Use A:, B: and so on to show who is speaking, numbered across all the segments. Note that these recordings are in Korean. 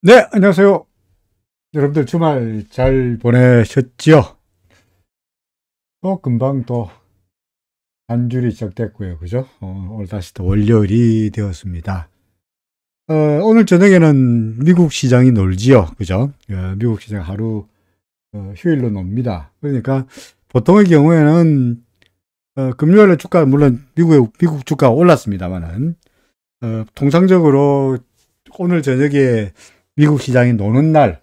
A: 네, 안녕하세요. 여러분들 주말 잘 보내셨지요? 금방 또 한 줄이 시작됐고요. 그죠? 오늘 다시 또 월요일이 되었습니다. 오늘 저녁에는 미국 시장이 놀지요. 그죠? 미국 시장 하루 휴일로 놉니다. 그러니까 보통의 경우에는 금요일에 주가 물론 미국 주가가 올랐습니다만은 통상적으로 오늘 저녁에 미국 시장이 노는 날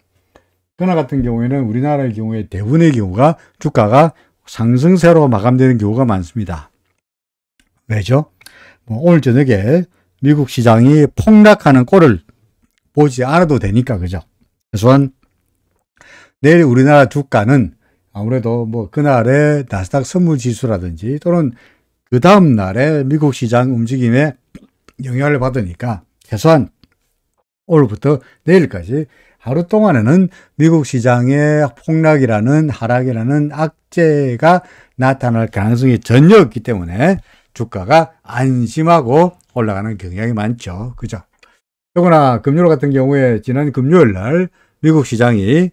A: 그날 같은 경우에는 우리나라의 경우에 대부분의 경우가 주가가 상승세로 마감되는 경우가 많습니다. 왜죠? 오늘 저녁에 미국 시장이 폭락하는 꼴을 보지 않아도 되니까, 그죠? 최소한 내일 우리나라 주가는 아무래도 그날의 나스닥 선물지수라든지 또는 그 다음 날에 미국 시장 움직임에 영향을 받으니까 최소한 오늘부터 내일까지 하루 동안에는 미국 시장의 폭락이라는 하락이라는 악재가 나타날 가능성이 전혀 없기 때문에 주가가 안심하고 올라가는 경향이 많죠. 그죠? 더구나 금요일 같은 경우에 지난 금요일 날 미국 시장이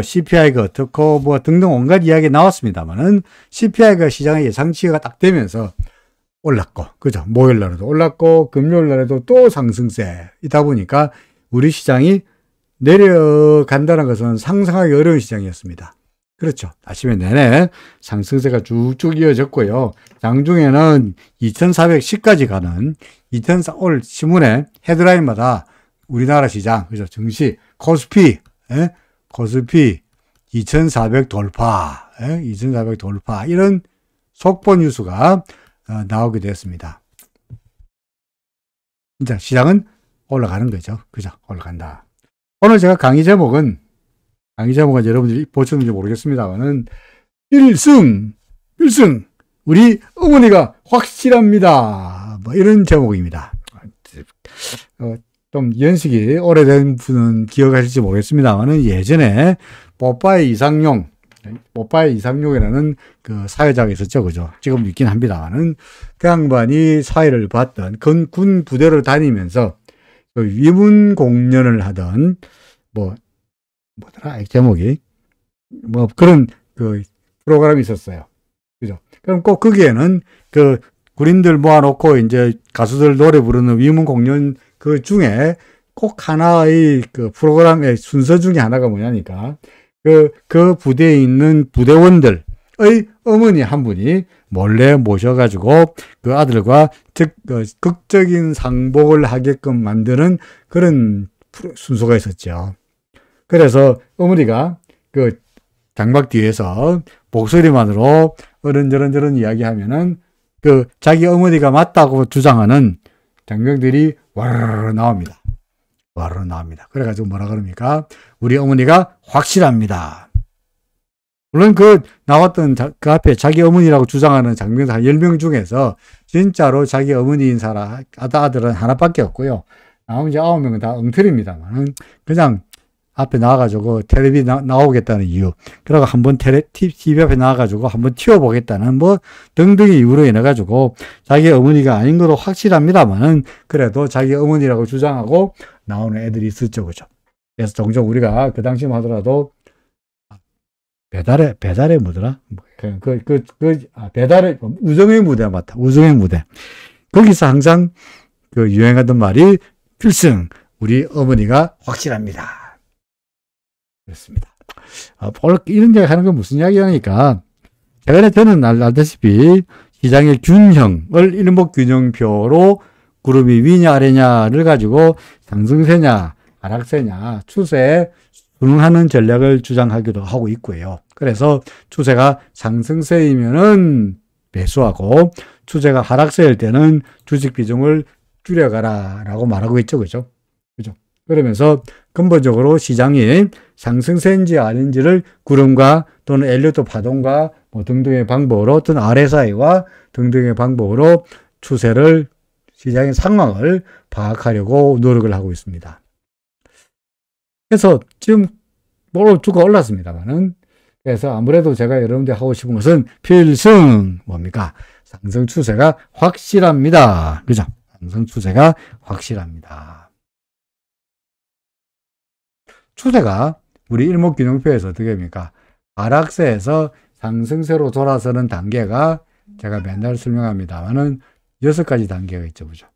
A: CPI가 어떻고 등등 온갖 이야기 나왔습니다만은 CPI가 시장의 예상치가 딱 되면서 올랐고, 그죠? 목요일 날에도 올랐고, 금요일 날에도 또 상승세이다 보니까 우리 시장이 내려간다는 것은 상상하기 어려운 시장이었습니다. 그렇죠. 아침에 내내 상승세가 쭉쭉 이어졌고요. 장중에는 2410까지 가는 오늘 신문에 헤드라인마다 우리나라 시장, 그죠? 증시, 코스피 2400 돌파, 2400 돌파, 이런 속보 뉴스가 나오게 되었습니다. 진짜 시장은 올라가는 거죠. 그죠? 올라간다. 오늘 제가 강의 제목은 여러분들이 보셨는지 모르겠습니다만은 필승, 우리 어머니가 확실합니다. 이런 제목입니다. 좀 연식이 오래된 분은 기억하실지 모르겠습니다만은 예전에 뽀빠이 이상용이라는 그 사회자가 있었죠. 그죠? 지금 있긴 합니다만은 그 양반이 사회를 봤던 군 부대를 다니면서 위문 공연을 하던 뭐더라 제목이 그런 그 프로그램이 있었어요. 그죠? 그럼 꼭 거기에는 그 군인들 모아놓고 이제 가수들 노래 부르는 위문 공연 그 중에 꼭 하나의 그 프로그램의 순서 중에 하나가 뭐냐니까 그 부대에 있는 부대원들의 어머니 한 분이 몰래 모셔가지고 그 아들과 극적인 상봉을 하게끔 만드는 그런 순서가 있었죠. 그래서 어머니가 그 장막 뒤에서 목소리만으로 저런 이야기 하면은 그 자기 어머니가 맞다고 주장하는 장병들이 와르르 나옵니다. 그래가지고 뭐라 그럽니까? 우리 어머니가 확실합니다. 물론 나왔던 그 앞에 자기 어머니라고 주장하는 장병들 한 10명 중에서 진짜로 자기 어머니인 사람, 아들은 하나밖에 없고요. 나머지 9명은 다 엉터리입니다만, 그냥 앞에 나와가지고 텔레비 나오겠다는 이유, 그리고 한번 TV 앞에 나와가지고 한번 튀어보겠다는 등등의 이유로 인해가지고 자기 어머니가 아닌 것도 확실합니다만은 그래도 자기 어머니라고 주장하고 나오는 애들이 있었죠. 그죠? 그래서 종종 우리가 그 당시만 하더라도 배달의 뭐더라? 배달의 우정의 무대 맞다. 우정의 무대. 거기서 항상 그 유행하던 말이 필승, 우리 어머니가 확실합니다. 그렇습니다. 이런 이야기 하는 건 무슨 이야기하니까 저는 알다시피 시장의 균형을 일목균형표로 구름이 위냐 아래냐를 가지고 상승세냐 하락세냐 추세에 순응하는 전략을 주장하기도 하고 있고요. 그래서 추세가 상승세이면은 매수하고 추세가 하락세일 때는 주식 비중을 줄여가라 라고 말하고 있죠. 그죠? 그러면서 근본적으로 시장이 상승세인지 아닌지를 구름과 또는 엘리어트 파동과 등등의 방법으로 또는 RSI와 등등의 방법으로 추세를 시장의 상황을 파악하려고 노력을 하고 있습니다. 그래서 지금 주가 올랐습니다만은 그래서 아무래도 제가 여러분들 하고 싶은 것은 필승 뭡니까? 상승 추세가 확실합니다. 그죠? 상승 추세가 확실합니다. 추세가 우리 일목균형표에서 어떻게 됩니까? 하락세에서 상승세로 돌아서는 단계가 제가 맨날 설명합니다만은 6가지 단계가 있죠. 그죠?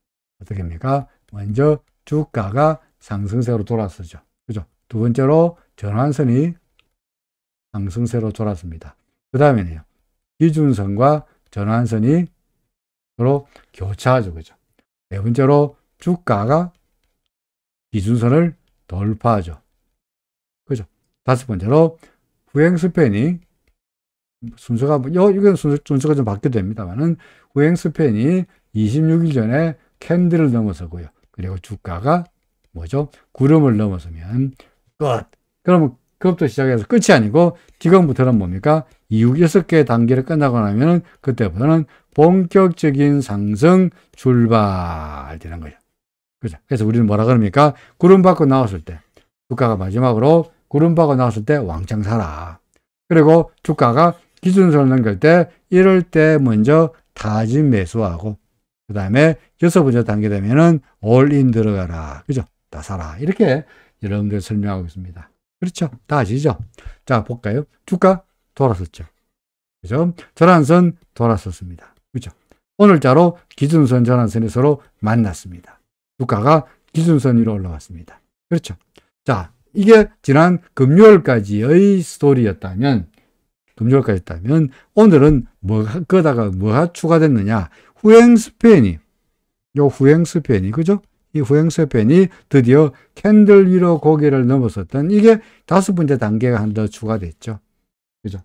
A: 어떻게 합니까? 먼저 주가가 상승세로 돌아서죠. 그죠? 두 번째로 전환선이 상승세로 돌았습니다. 그 다음에는요. 기준선과 전환선이 서로 교차하죠. 그죠? 네 번째로 주가가 기준선을 돌파하죠. 그죠? 다섯 번째로 후행스팬이 순서가, 이건 순서가 좀 바뀌어도 됩니다만은 후행스팬이 26일 전에 캔들을 넘어서고요. 그리고 주가가 뭐죠? 구름을 넘어서면 끝. 그러면 그것부터 시작해서 끝이 아니고 지금부터는 뭡니까? 이후 6개의 단계를 끝나고 나면 그때부터는 본격적인 상승 출발되는 거죠. 그죠? 그래서 우리는 뭐라 그럽니까? 구름 받고 나왔을 때, 주가가 마지막으로 구름 받고 나왔을 때 왕창 사라. 그리고 주가가 기준선을 넘길 때, 이럴 때 먼저 타진 매수하고, 그 다음에 6번째 단계 되면은 올인 들어가라. 그죠? 다 사라. 이렇게 여러분들 설명하고 있습니다. 그렇죠? 다 아시죠? 자, 볼까요? 주가 돌았었죠. 그죠? 전환선 돌았었습니다. 그죠? 오늘자로 기준선, 전환선이 서로 만났습니다. 주가가 기준선 위로 올라왔습니다. 그렇죠? 자, 이게 지난 금요일까지의 스토리였다면, 오늘은 거다가 뭐가 추가됐느냐? 후행스팬이, 그죠? 이 후행스팬이 드디어 캔들 위로 고개를 넘어섰던, 이게 5번째 단계가 한 더 추가됐죠. 그죠?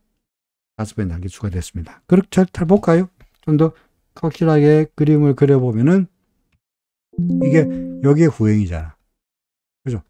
A: 5번째 단계 추가됐습니다. 그렇게 잘 볼까요? 좀 더 확실하게 그림을 그려보면은, 여기에 후행이잖아. 그죠?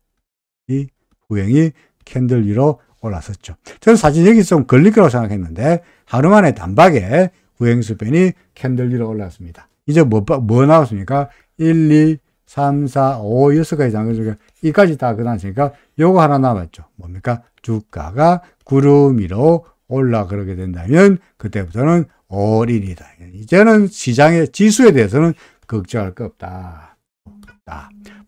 A: 이 후행이 캔들 위로 올라섰죠. 저는 사실 여기 좀 걸릴 거라고 생각했는데, 하루 만에 단박에 후행스팬이 캔들 위로 올랐습니다. 이제 뭐 나왔습니까? 1, 2, 3, 4, 5, 6가지 단계 중에 이까지 다 끝났으니까 요거 하나 남았죠. 뭡니까? 주가가 구름 위로 올라가게 된다면 그때부터는 올인이다. 이제는 시장의 지수에 대해서는 걱정할 거 없다.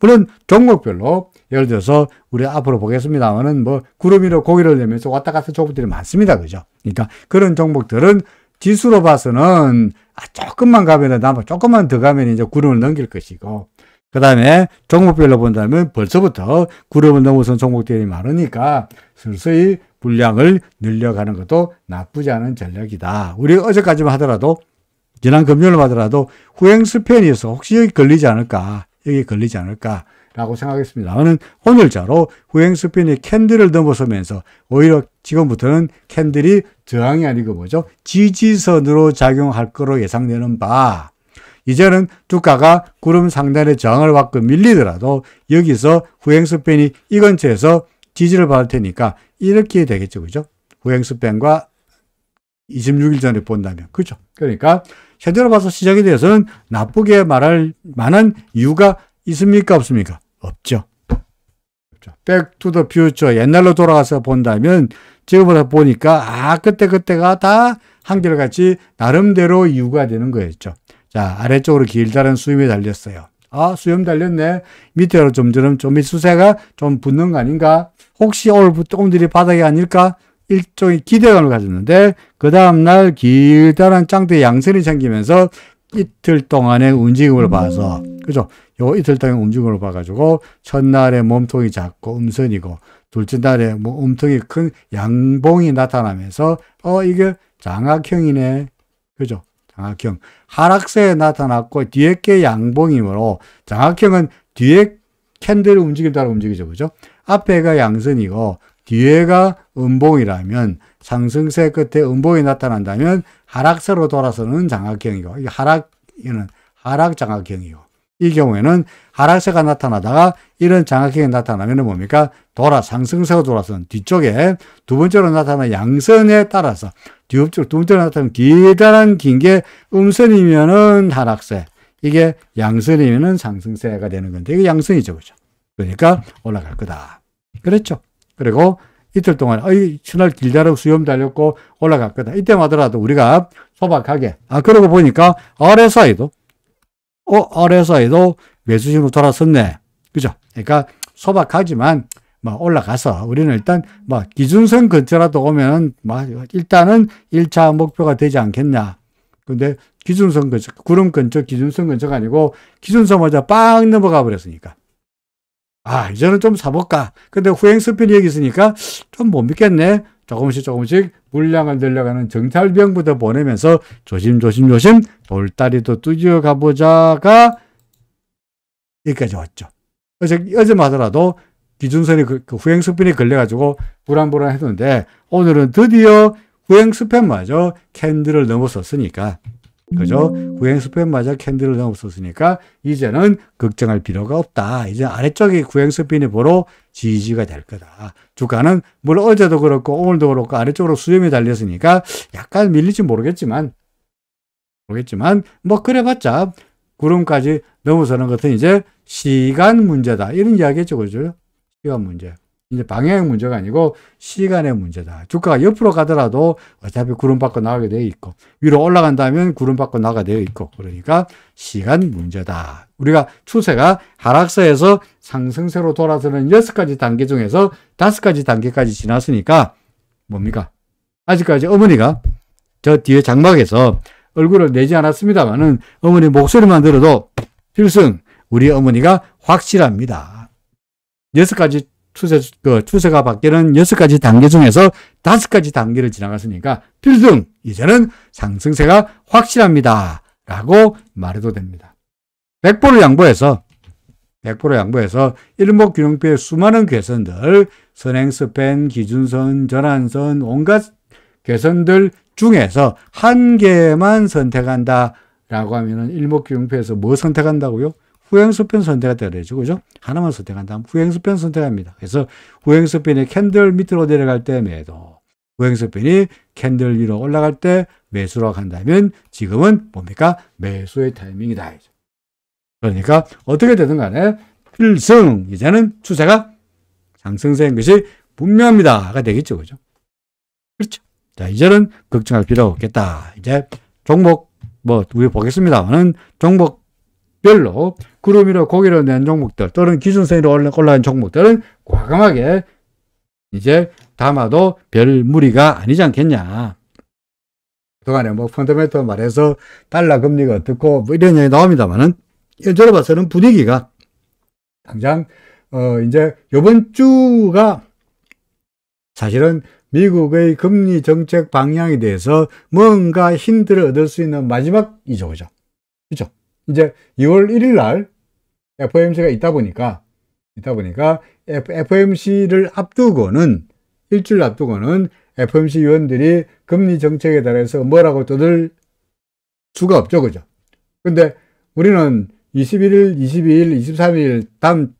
A: 물론 종목별로 예를 들어서 우리 앞으로 보겠습니다만은 뭐 구름 위로 고개를 내면서 왔다 갔다 종목들이 많습니다. 그죠? 그러니까 그런 종목들은 지수로 봐서는 조금만 가면은 조금만 더 가면 이제 구름을 넘길 것이고, 그 다음에 종목별로 본다면 벌써부터 구름을 넘어선 종목들이 많으니까 서서히 분량을 늘려가는 것도 나쁘지 않은 전략이다. 우리 어제까지만 하더라도, 지난 금요일 하더라도 후행스팬이어서 혹시 여기 걸리지 않을까라고 생각했습니다만은 오늘자로 후행스팬이 캔들을 넘어서면서 오히려 지금부터는 캔들이 저항이 아니고 뭐죠? 지지선으로 작용할 거로 예상되는 바, 이제는 주가가 구름 상단의 저항을 받고 밀리더라도 여기서 후행스팬이 이 근처에서 지지를 받을 테니까 이렇게 되겠죠. 그죠? 후행스팬과 26일 전에 본다면. 그죠? 그러니까 현재로 봐서 시장에 대해서는 나쁘게 말할 만한 이유가 있습니까? 없습니까? 없죠. Back to the future, 옛날로 돌아가서 본다면 지금보다 보니까 그때가 다 한결같이 나름대로 이유가 되는 거였죠. 자, 아래쪽으로 길다란 수렴이 달렸어요. 수렴 달렸네. 밑으로 좀 수세가 좀 붙는 거 아닌가? 혹시 오늘이 바닥이 아닐까? 일종의 기대감을 가졌는데, 그 다음날 길다란 짱대 양선이 생기면서 이틀 동안의 움직임을 봐서, 그죠? 요 이틀 동안의 움직임을 봐가지고, 첫날에 몸통이 작고 음선이고, 둘째 날에 몸통이 큰 양봉이 나타나면서, 이게 장악형이네. 그죠? 장악형. 하락세에 나타났고, 뒤에 게 양봉이므로, 장악형은 뒤에 캔들이 움직임 따라 움직이죠. 그죠? 앞에가 양선이고, 뒤에가 음봉이라면, 상승세 끝에 음봉이 나타난다면 하락세로 돌아서는 장악형이고, 이는 하락 장악형이고, 이 경우에는 하락세가 나타나다가 이런 장악형이 나타나면 뭡니까? 상승세가 돌아서는 뒤쪽에 두 번째로 나타나는 양선에 따라서 두 번째로 나타나는 기다란 긴 게 음선이면은 하락세, 이게 양선이면은 상승세가 되는 건데, 이게 양선이죠. 그죠? 그러니까 올라갈 거다. 그랬죠? 그리고 이틀 동안 첫날 길다랗게 수염 달렸고 올라갈 거다. 이때만 하더라도 우리가 소박하게, 그러고 보니까 RSI도 매수신으로 돌아섰네. 그죠? 그러니까 소박하지만 막 올라가서 우리는 일단 뭐 기준선 근처라도 오면 막 일단은 1차 목표가 되지 않겠냐. 근데 기준선 근처, 구름 근처, 기준선 근처가 아니고 기준선 먼저 빵 넘어가 버렸으니까. 아, 이제는 좀 사볼까. 근데 후행 스핀이 여기 있으니까 좀 못 믿겠네. 조금씩 물량을 늘려가는 정찰병부터 보내면서 조심 돌다리도 뚜지어 가보자가 여기까지 왔죠. 어제만 하더라도 기준선이 그 후행 스핀이 걸려가지고 불안했는데 오늘은 드디어 후행 스핀마저 캔들을 넘어섰으니까, 그죠? 후행 스핀마저 캔들을 넘어섰으니까 이제는 걱정할 필요가 없다. 이제 아래쪽에 후행 스핀이 보러 지지가 될 거다. 주가는 물론 어제도 그렇고 오늘도 그렇고 아래쪽으로 수렴이 달렸으니까 약간 밀릴지 모르겠지만 뭐 그래봤자 구름까지 넘어서는 것은 이제 시간 문제다. 이런 이야기겠죠. 그죠? 시간 문제. 이제 방향의 문제가 아니고 시간의 문제다. 주가가 옆으로 가더라도 어차피 구름 밖으로 나가게 되어 있고, 위로 올라간다면 구름 밖으로 나가게 되어 있고, 그러니까 시간 문제다. 우리가 추세가 하락세에서 상승세로 돌아서는 6가지 단계 중에서 5가지 단계까지 지났으니까 뭡니까? 아직까지 어머니가 저 뒤에 장막에서 얼굴을 내지 않았습니다만은 어머니 목소리만 들어도 필승 우리 어머니가 확실합니다. 6가지 추세가 바뀌는 6가지 단계 중에서 5가지 단계를 지나갔으니까 필승 이제는 상승세가 확실합니다. 라고 말해도 됩니다. 100%를 양보해서 일목균형표의 수많은 괴선들, 선행스팬, 기준선, 전환선, 온갖 괴선들 중에서 한 개만 선택한다 라고 하면은 일목균형표에서 뭐 선택한다고요? 후행스팬 선택한다 그러죠. 그죠? 하나만 선택한다면 후행스팬 선택합니다. 그래서 후행스팬이 캔들 밑으로 내려갈 때 매도, 후행스팬이 캔들 위로 올라갈 때 매수로 한다면 지금은 뭡니까? 매수의 타이밍이다. 그러니까 어떻게 되든 간에 필승 이제는 추세가 상승세인 것이 분명합니다가 되겠죠. 그죠? 그렇죠. 자, 이제는 걱정할 필요가 없겠다. 이제 종목 뭐 우리 보겠습니다만은 종목별로 구름 위로 고개를 낸 종목들 또는 기준선으로 올라간 종목들은 과감하게 이제 담아도 별 무리가 아니지 않겠냐. 그동안에 뭐 펀더멘털 말해서 달러 금리가 어떻고 뭐 이런 얘기 나옵니다만은 저로 봐서는 분위기가 당장 이제 이번 주가 사실은 미국의 금리 정책 방향에 대해서 뭔가 힌트를 얻을 수 있는 마지막이죠. 그죠? 그죠? 이제 2월 1일 날 FOMC가 있다 보니까 FOMC를 앞두고는 일주일 앞두고는 FOMC 위원들이 금리 정책에 대해서 뭐라고 떠들 수가 없죠. 그죠? 근데 우리는 21일, 22일, 23일 다음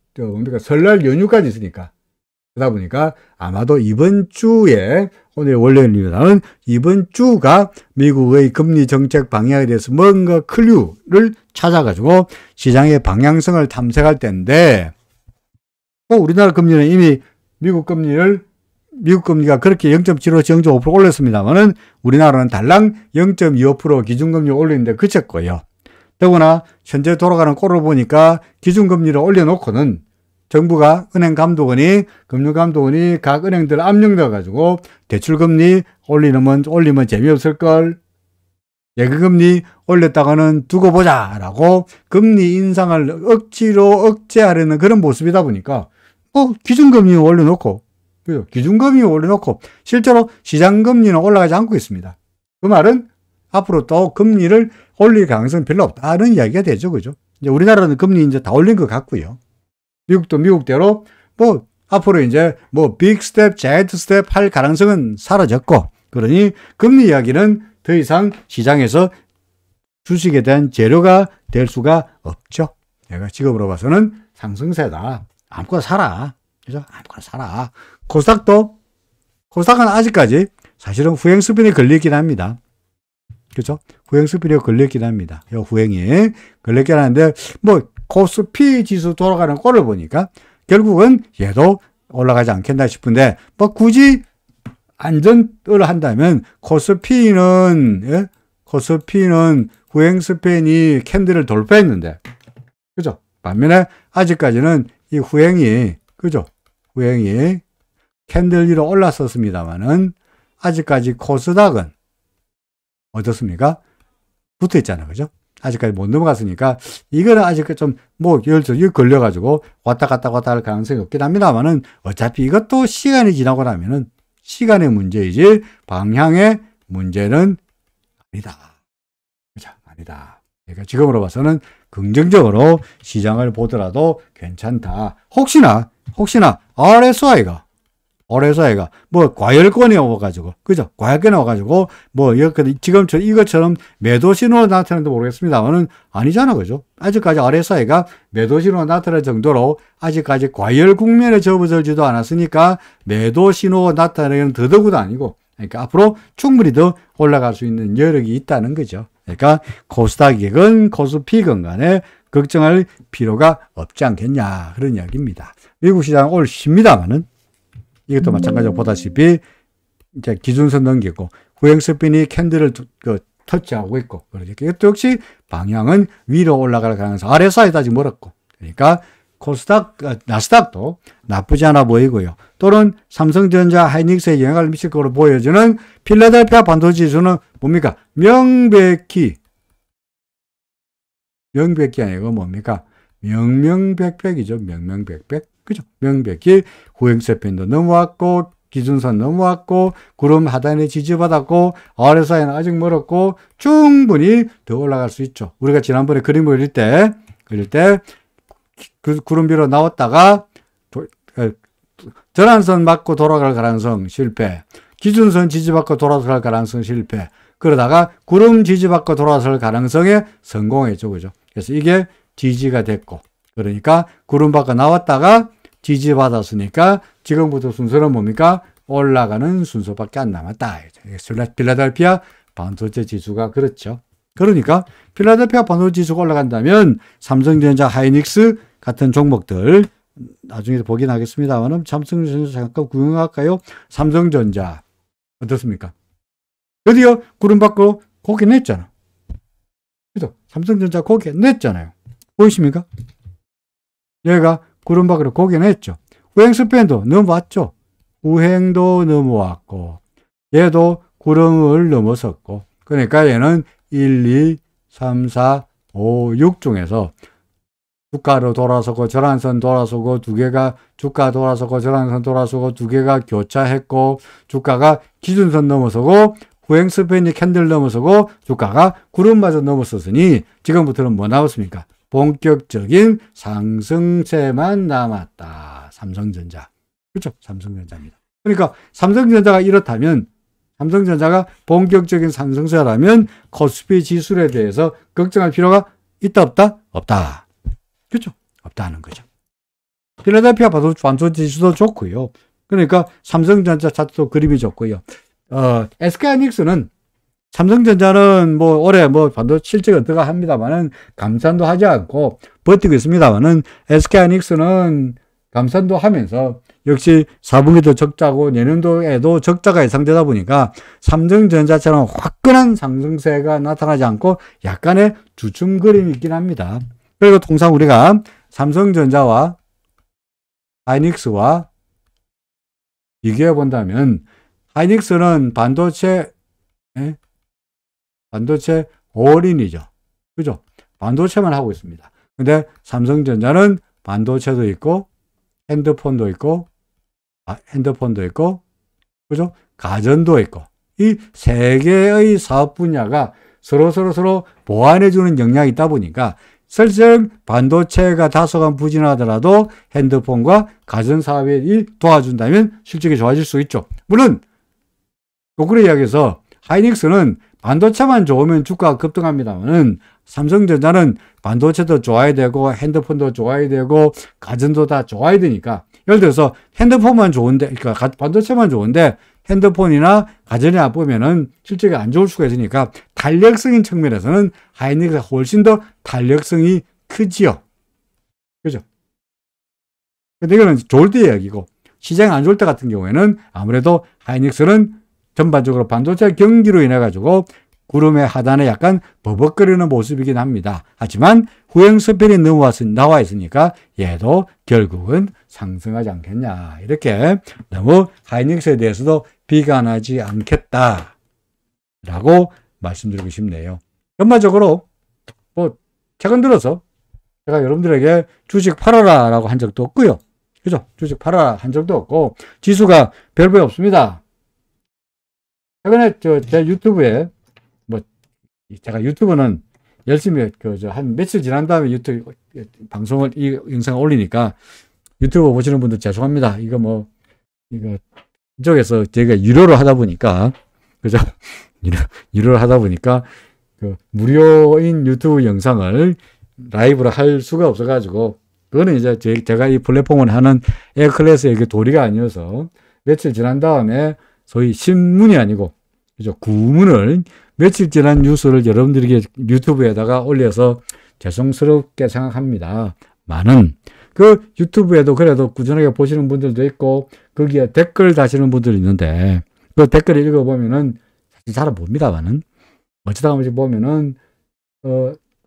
A: 설날 연휴까지 있으니까 그러다 보니까 아마도 이번 주에 오늘 월요일입니다는 이번 주가 미국의 금리 정책 방향에 대해서 뭔가 클류를 찾아가지고 시장의 방향성을 탐색할 때인데 우리나라 금리는 이미 미국 금리가 그렇게 0.75에서 0.5% 올렸습니다만은 우리나라는 달랑 0.25% 기준금리 올리는데 그쳤고요. 더구나 현재 돌아가는 꼴을 보니까 기준금리를 올려놓고는 정부가 금융감독원이 각 은행들 압력 넣어가지고 대출금리 올리면 재미없을걸. 예금금리 올렸다가는 두고 보자라고 금리 인상을 억지로 억제하려는 그런 모습이다 보니까 기준금리 올려놓고 실제로 시장금리는 올라가지 않고 있습니다. 그 말은 앞으로 또 금리를 올릴 가능성은 별로 없다는 이야기가 되죠. 그죠? 이제 우리나라는 금리 이제 다 올린 것 같고요. 미국도 미국대로 앞으로 이제 빅 스텝, 자이언트 스텝 할 가능성은 사라졌고, 그러니 금리 이야기는 더 이상 시장에서 주식에 대한 재료가 될 수가 없죠. 내가 지금으로 봐서는 상승세다. 아무거나 사라. 그죠? 아무거나 사라. 코스닥은 아직까지 사실은 후행 스핀에 걸리긴 합니다. 그렇죠? 후행 스피드에 걸렸긴 합니다. 이 후행이 걸렸긴 하는데 코스피 지수 돌아가는 꼴을 보니까 결국은 얘도 올라가지 않겠나 싶은데 굳이 안전을 한다면 코스피는 후행 스팬이 캔들을 돌파했는데 그죠? 반면에 아직까지는 이 후행이 그죠? 후행이 캔들 위로 올랐었습니다만은 아직까지 코스닥은 어떻습니까? 붙어 있잖아요. 그죠? 아직까지 못 넘어갔으니까 이거는 아직 좀 뭐 이거 걸려가지고 왔다 갔다 할 가능성이 없긴 합니다만은 어차피 이것도 시간이 지나고 나면은 시간의 문제이지 방향의 문제는 아니다. 그죠? 아니다. 그러니까 지금으로 봐서는 긍정적으로 시장을 보더라도 괜찮다. 혹시나 RSI가 뭐 과열권에 와가지고 그죠? 과열권에 와가지고 뭐 지금처럼 이것처럼 매도 신호가 나타나는지 모르겠습니다만은 아니잖아. 그죠? 아직까지 RSI가 매도 신호가 나타날 정도로 아직까지 과열 국면에 접어들지도 않았으니까 매도 신호가 나타나는 더더구도 아니고, 그러니까 앞으로 충분히 더 올라갈 수 있는 여력이 있다는 거죠. 그러니까 코스닥이건 코스피건 간에 걱정할 필요가 없지 않겠냐, 그런 이야기입니다. 미국 시장 오늘 쉽니다만은 이것도 마찬가지로 보다시피 이제 기준선 넘기고 후행 스핀이 캔들을 터치하고 있고, 그러니까 이것도 역시 방향은 위로 올라갈 가능성, RSI도 아직 멀었고, 그러니까 나스닥도 나쁘지 않아 보이고요. 또는 삼성전자, 하이닉스에 영향을 미칠 것으로 보여지는 필라델피아 반도체 지수는 뭡니까? 명백히 아니고 뭡니까? 명명백백이죠. 명명백백. 그죠? 명백히 후행세편도 넘어왔고, 기준선 넘어왔고, 구름 하단에 지지받았고, RSI는 아직 멀었고, 충분히 더 올라갈 수 있죠. 우리가 지난번에 그림 그릴 때, 그 구름 위로 나왔다가, 전환선 맞고 돌아갈 가능성 실패, 기준선 지지받고 돌아설 가능성 실패, 그러다가 구름 지지받고 돌아설 가능성에 성공했죠. 그죠? 그래서 이게 지지가 됐고, 그러니까 구름 밖에 나왔다가 지지받았으니까 지금부터 순서는 뭡니까? 올라가는 순서밖에 안 남았다. 필라델피아 반도체 지수가 그렇죠. 그러니까 필라델피아 반도체 지수가 올라간다면 삼성전자, 하이닉스 같은 종목들 나중에 보긴 하겠습니다만 삼성전자 잠깐 구경할까요? 삼성전자 어떻습니까? 드디어 구름 밖으로 고개 냈잖아. 그죠? 삼성전자 고개 냈잖아요. 보이십니까? 얘가 구름 밖으로 고개 냈죠. 후행 스팬도 넘어왔죠. 후행도 넘어왔고, 얘도 구름을 넘어섰고, 그러니까 얘는 1, 2, 3, 4, 5, 6 중에서 주가로 돌아서고 전환선 돌아서고 두 개가 주가 돌아서고 전환선 돌아서고 두 개가 교차했고, 주가가 기준선 넘어서고 후행 스팬이 캔들 넘어서고 주가가 구름마저 넘어섰으니 지금부터는 뭐 남았습니까? 본격적인 상승세만 남았다. 삼성전자. 그렇죠? 삼성전자입니다. 그러니까 삼성전자가 이렇다면, 삼성전자가 본격적인 상승세라면 코스피 지수에 대해서 걱정할 필요가 있다 없다? 없다. 그렇죠? 없다는 거죠. 필라델피아 반도체 지수도 좋고요. 그러니까 삼성전자 차트도 그림이 좋고요. SK하이닉스는, 삼성전자는 뭐 올해 뭐 반도체 실적이 어떠가 합니다만은 감산도 하지 않고 버티고 있습니다만은 SK하이닉스는 감산도 하면서 역시 4분기도 적자고 내년도에도 적자가 예상되다 보니까 삼성전자처럼 화끈한 상승세가 나타나지 않고 약간의 주춤거림이 있긴 합니다. 그리고 통상 우리가 삼성전자와 하이닉스와 비교해 본다면 하이닉스는 반도체 올인이죠. 그죠? 반도체만 하고 있습니다. 근데 삼성전자는 반도체도 있고, 핸드폰도 있고, 그죠? 가전도 있고, 이 세 개의 사업 분야가 서로 보완해주는 역량이 있다 보니까, 설령 반도체가 다소간 부진하더라도 핸드폰과 가전 사업이 도와준다면 실적이 좋아질 수 있죠. 물론, 거꾸로 이야기해서 하이닉스는 반도체만 좋으면 주가가 급등합니다만은 삼성전자는 반도체도 좋아야 되고 핸드폰도 좋아야 되고 가전도 다 좋아야 되니까, 예를 들어서 핸드폰만 좋은데, 그러니까 반도체만 좋은데 핸드폰이나 가전이 나쁘면은 실적이 안 좋을 수가 있으니까 탄력성인 측면에서는 하이닉스가 훨씬 더 탄력성이 크지요. 그죠? 근데 이거는 좋을 때 이야기고, 시장이 안 좋을 때 같은 경우에는 아무래도 하이닉스는 전반적으로 반도체 경기로 인해 가지고 구름의 하단에 약간 버벅거리는 모습이긴 합니다. 하지만 후행서편이 나와 있으니까 얘도 결국은 상승하지 않겠냐. 이렇게 너무 하이닉스에 대해서도 비관하지 않겠다 라고 말씀드리고 싶네요. 전반적으로 최근 들어서 제가 여러분들에게 주식 팔아라 라고 한 적도 없고요. 그죠? 주식 팔아라 한 적도 없고 지수가 별거 없습니다. 최근에 제 유튜브에 제가 유튜브는 열심히 한 며칠 지난 다음에 유튜브 방송을 이 영상을 올리니까 유튜브 보시는 분들 죄송합니다. 이거 이쪽에서 제가 유료로 하다 보니까 그죠? 유료로 하다 보니까 무료인 유튜브 영상을 라이브로 할 수가 없어가지고 그거는 이제 제가 이 플랫폼을 하는 에어클래스의 도리가 아니어서 며칠 지난 다음에 소위 신문이 아니고 그죠? 구문을 며칠 지난 뉴스를 여러분들에게 유튜브에다가 올려서 죄송스럽게 생각합니다. 많은 그 유튜브에도 그래도 꾸준하게 보시는 분들도 있고 거기에 댓글 다시는 분들이 있는데 그 댓글을 읽어보면은 사실 잘 안 봅니다만은 어쩌다 한 번씩 보면은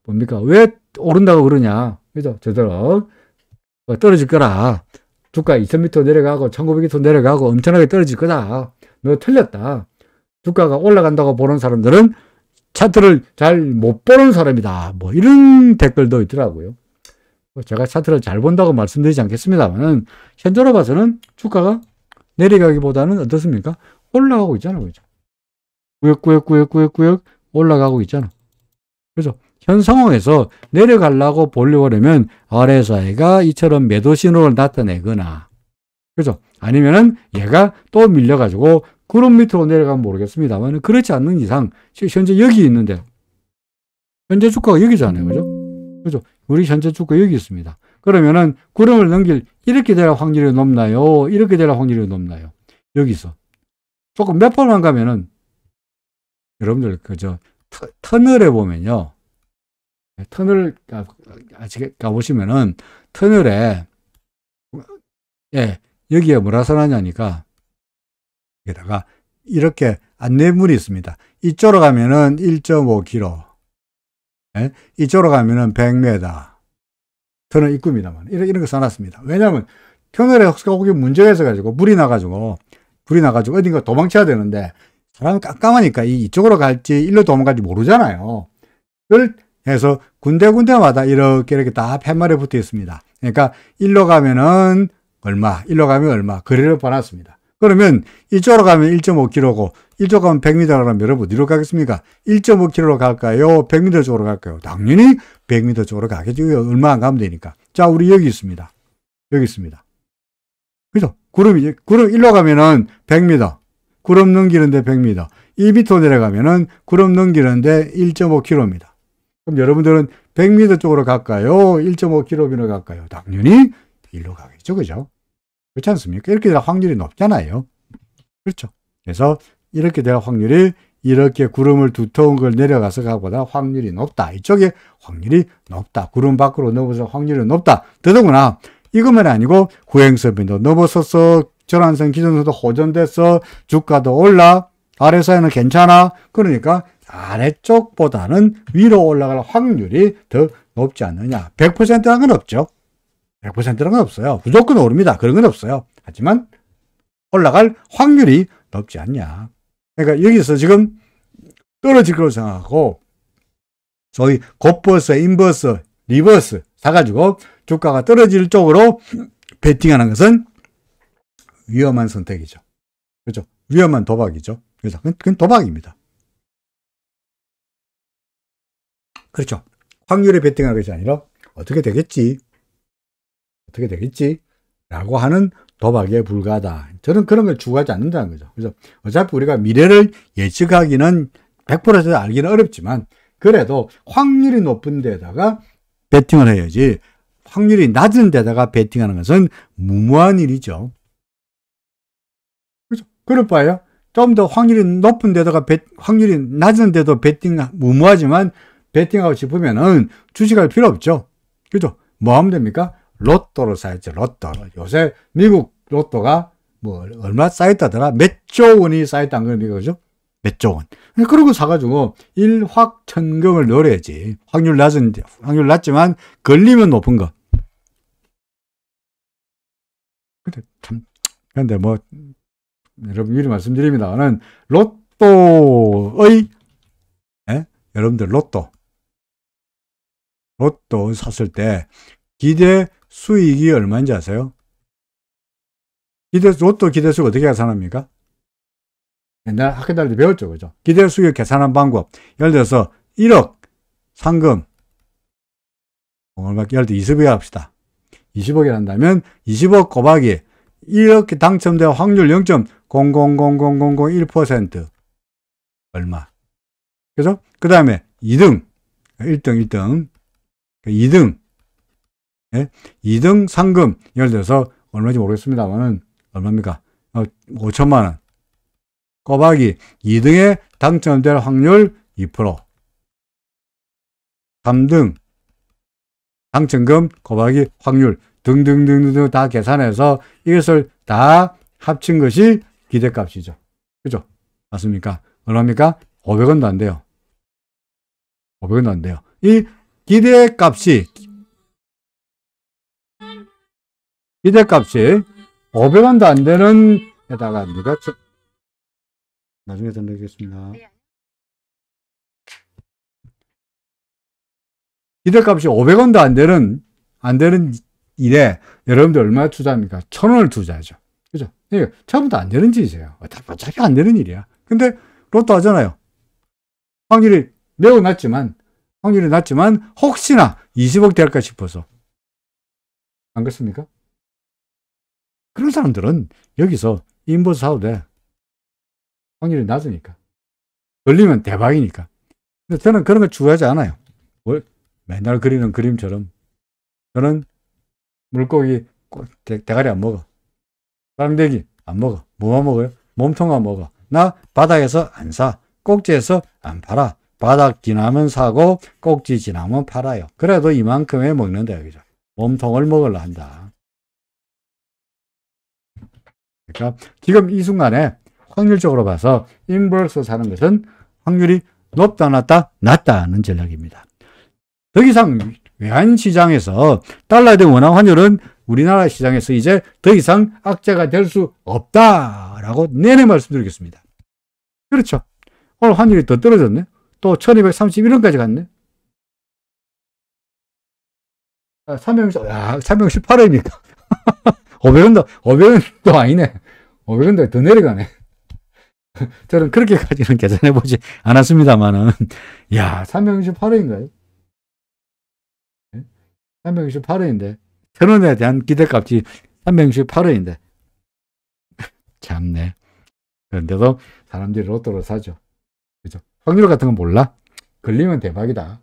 A: 뭡니까 왜 오른다고 그러냐 그죠? 저대로 떨어질 거라 주가 2000m 내려가고 1900m 내려가고 엄청나게 떨어질 거다. 너 틀렸다. 주가가 올라간다고 보는 사람들은 차트를 잘 못 보는 사람이다. 이런 댓글도 있더라고요. 제가 차트를 잘 본다고 말씀드리지 않겠습니다만 현재로 봐서는 주가가 내려가기보다는 어떻습니까? 올라가고 있잖아요. 그죠? 꾸역꾸역 올라가고 있잖아. 그래서 현 상황에서 내려가려고 보려고 하면 RSI가 이처럼 매도 신호를 나타내거나 그죠? 아니면은 얘가 또 밀려가지고 구름 밑으로 내려가면 모르겠습니다만 그렇지 않는 이상 현재 여기 있는데 현재 주가가 여기잖아요. 그죠? 우리 현재 주가 여기 있습니다. 그러면은 구름을 넘길 이렇게 될 확률이 높나요? 이렇게 될 확률이 높나요? 여기서 조금 몇 번만 가면은 여러분들 터널에 보면요. 터널 가보시면은 터널에 여기에 뭐라 써놨냐니까 여기다가 이렇게 안내문이 있습니다. 이쪽으로 가면은 1.5km, 이쪽으로 가면은 100m 터널 입구입니다만 이런 거 써놨습니다. 왜냐하면 터널에 혹시 문제가 있어가지고 불이 나가지고 어딘가 도망쳐야 되는데 사람이 깜깜하니까 이쪽으로 갈지 일로 도망갈지 모르잖아요. 그걸 해서 군데군데마다 이렇게 다 팻말에 붙어 있습니다. 그러니까 일로 가면은 얼마, 일로 가면 얼마 거리를 봐놨습니다. 그러면 이쪽으로 가면 1.5km고 이쪽 가면 100m라면 여러분 어디로 가겠습니까? 1.5km로 갈까요? 100m 쪽으로 갈까요? 당연히 100m 쪽으로 가겠죠. 얼마 안 가면 되니까. 자, 우리 여기 있습니다. 여기 있습니다. 그죠? 구름 일로 가면은 100m. 구름 넘기는데 100m. 2m 내려가면은 구름 넘기는데 1.5km입니다. 그럼 여러분들은 100m 쪽으로 갈까요? 1.5km로 갈까요? 당연히 일로 가겠죠. 그죠? 그렇지 않습니까? 이렇게 될 확률이 높잖아요. 그렇죠. 그래서 이렇게 될 확률이 이렇게 구름을 두터운 걸 내려가서 가보다 확률이 높다. 이쪽에 확률이 높다. 구름 밖으로 넘어서 확률이 높다. 더더구나 이것만 아니고 후행선도 넘어섰어. 전환선 기준선도 호전됐어. 주가도 올라. RSI는 괜찮아. 그러니까 아래쪽보다는 위로 올라갈 확률이 더 높지 않느냐. 100%라는 건 없죠. 100%라는 건 없어요. 무조건 오릅니다. 그런 건 없어요. 하지만 올라갈 확률이 높지 않냐. 그러니까 여기서 지금 떨어질 거라고 생각하고 소위 곱버스, 인버스, 리버스 사가지고 주가가 떨어질 쪽으로 베팅하는 것은 위험한 선택이죠. 그렇죠? 위험한 도박이죠. 그래서 그건 도박입니다. 그렇죠. 확률에 베팅하는 것이 아니라 어떻게 되겠지? 라고 하는 도박에 불과하다. 저는 그런 걸 추구하지 않는다는 거죠. 그래서 어차피 우리가 미래를 예측하기는 100% 알기는 어렵지만 그래도 확률이 높은 데다가 베팅을 해야지 확률이 낮은 데다가 베팅하는 것은 무모한 일이죠. 그렇죠. 그럴 바에야 좀 더 확률이 높은 데다가 확률이 낮은 데도 무모하지만 베팅하고 싶으면은 주식할 필요 없죠. 그죠? 뭐 하면 됩니까? 로또로 쌓였죠. 로또. 요새 미국 로또가 얼마 쌓였다더라? 몇 조 원이 쌓였다는 겁니까? 그죠? 몇 조 원. 그러고 사가지고 일확천금을 노려야지. 확률 낮지만 걸리면 높은 거. 근데 뭐, 여러분 미리 말씀드립니다는 로또의, 예? 여러분들 로또 샀을 때 기대 수익이 얼마인지 아세요? 로또 기대수가 어떻게 계산합니까? 옛날 학교 다닐 때 배웠죠, 그죠? 기대 수익 계산한 방법. 예를 들어서 1억 상금, 예를 들어 20억 합시다. 20억이 한다면 20억 곱하기 1억 당첨될 확률 0.0000001% 얼마? 그죠? 그 다음에 2등, 1등. 예? 2등 상금, 예를 들어서 얼마인지 모르겠습니다만은 얼마입니까? 5천만 원. 곱하기 2등에 당첨될 확률 2%. 3등 당첨금 곱하기 확률 등등등등 다 계산해서 이것을 다 합친 것이 기대값이죠. 그죠? 맞습니까? 얼마입니까? 500원도 안 돼요. 500원도 안 돼요. 이 기대값이 500원도 안 되는 데다가 누가 나중에 전달하겠습니다. 기대값이 500원도 안 되는 일에 여러분들 얼마 투자합니까? 1,000원을 투자하죠. 그죠? 이게 처음부터 안 되는 짓이에요. 어차피 안 되는 일이야. 근데 로또 하잖아요. 확률이 낮지만 혹시나 20억 될까 싶어서. 안 그렇습니까? 그런 사람들은 여기서 인버스 사도 돼. 확률이 낮으니까. 걸리면 대박이니까. 근데 저는 그런 걸 추구하지 않아요. 맨날 그리는 그림처럼. 저는 물고기 대가리 안 먹어. 깡대기 안 먹어. 뭐만 먹어요? 몸통만 먹어. 나 바닥에서 안 사. 꼭지에서 안 팔아. 바닥 지나면 사고 꼭지 지나면 팔아요. 그래도 이만큼에 먹는다 여기죠. 몸통을 먹으려 한다. 그러니까 지금 이 순간에 확률적으로 봐서 인버스 사는 것은 확률이 높다 낮다? 낮다는 전략입니다. 더 이상 외환시장에서 달러에 대한 원화 환율은 우리나라 시장에서 이제 더 이상 악재가 될 수 없다라고 내내 말씀드리겠습니다. 그렇죠. 오늘 환율이 더 떨어졌네. 또 1231원까지 갔네. 318원이니까 500원도 아니네. 500원도 더 내려가네. 저는 그렇게까지는 계산해보지 않았습니다만은, 야, 368원인가요? 368원인데, 1,000원에 대한 기대값이 368원인데. 참네. 그런데도 사람들이 로또를 사죠. 그죠? 확률 같은 건 몰라? 걸리면 대박이다.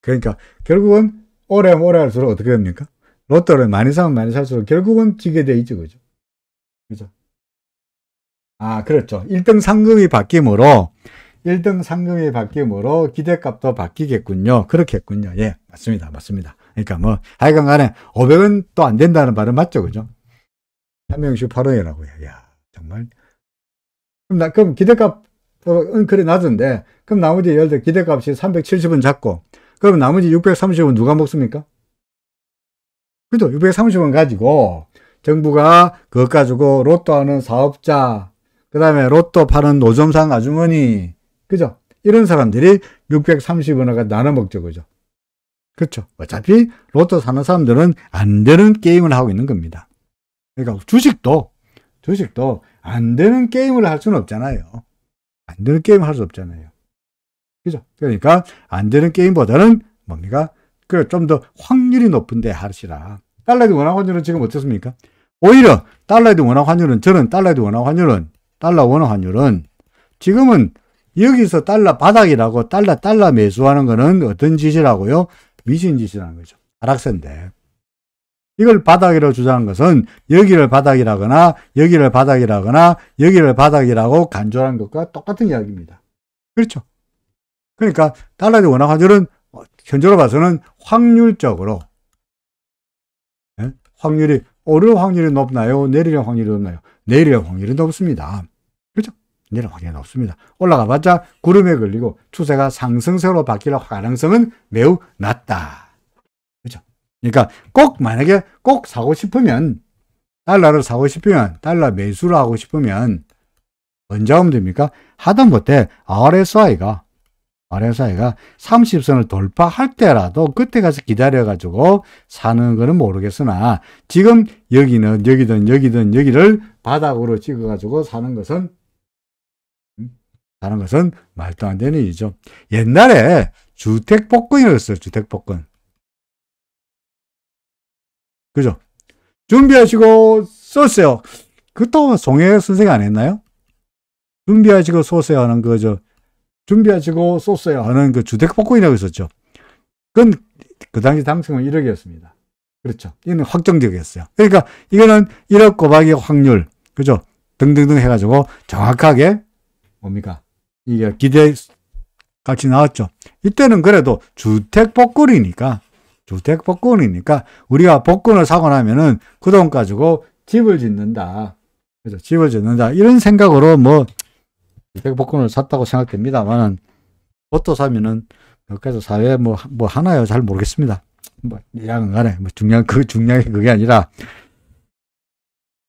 A: 그러니까, 결국은 오래 할수록 어떻게 됩니까? 로또를 많이 사면 많이 살수록 결국은 지게 돼 있죠. 그죠? 그죠? 아, 그렇죠. 1등 상금이 바뀜으로 기대값도 바뀌겠군요. 그렇겠군요. 예, 맞습니다. 그러니까 뭐, 하여간 간에 500원도 안 된다는 말은 맞죠. 그죠? 368원이라고요. 야, 정말. 그럼 기대값은 그래 낮은데, 그럼 나머지 예를 들어 기대값이 370원 잡고, 그럼 나머지 630원 누가 먹습니까? 그죠? 630원 가지고, 정부가 그것 가지고 로또 하는 사업자, 그 다음에 로또 파는 노점상 아주머니, 그죠? 이런 사람들이 630원을 나눠 먹죠. 그죠? 그렇죠. 어차피 로또 사는 사람들은 안 되는 게임을 하고 있는 겁니다. 그러니까 주식도 안 되는 게임을 할 수는 없잖아요. 안 되는 게임을 할 수 없잖아요. 그죠? 그러니까 안 되는 게임보다는 뭡니까? 좀 더 확률이 높은데 하시라. 달러의 원화 환율은 지금 어떻습니까? 오히려 달러의 원화 환율은 달러 원화 환율은 지금은 여기서 달러 바닥이라고 달러 매수하는 거는 어떤 짓이라고요? 미신 짓이라는 거죠. 하락세인데. 이걸 바닥이라고 주장하는 것은 여기를 바닥이라거나 여기를 바닥이라고 간주하는 것과 똑같은 이야기입니다. 그렇죠. 그러니까 달러의 원화 환율은 현재로 봐서는 확률적으로 오를 확률이 높나요? 내릴 확률이 높나요? 내릴 확률이 높습니다. 그렇죠? 내려갈 확률이 높습니다. 올라가봤자 구름에 걸리고 추세가 상승세로 바뀔 가능성은 매우 낮다. 그렇죠? 그러니까 꼭 만약에 꼭 사고 싶으면 달러를 사고 싶으면 달러 매수를 하고 싶으면 언제 하면 됩니까? 하다못해 RSI가 30선을 돌파할 때라도 그때 가서 기다려가지고 사는 거는 모르겠으나 지금 여기를 바닥으로 찍어가지고 사는 것은 말도 안 되는 일이죠. 옛날에 주택복권이었어요. 주택복권. 그죠? 준비하시고 쏘세요. 그것도 송혜 선생이 안 했나요? 준비하시고 쏘세요 하는 거죠. 준비하시고 쏘세요 하는 그 주택복권이라고 있었죠. 그건 그 당시 당첨은 1억이었습니다. 그렇죠. 이거는 확정적이었어요. 그러니까 이거는 1억 곱하기 확률, 그죠? 등등등 해가지고 정확하게 뭡니까? 이게 기대 같이 나왔죠. 이때는 그래도 주택복권이니까 우리가 복권을 사고 나면은 그 돈 가지고 집을 짓는다. 그죠? 집을 짓는다. 이런 생각으로 뭐 주택복권을 샀다고 생각됩니다만 로또 사면은 여기까지 사회에 뭐 하나요? 잘 모르겠습니다. 뭐 이양은 간에 뭐 중요한 게 그게 아니라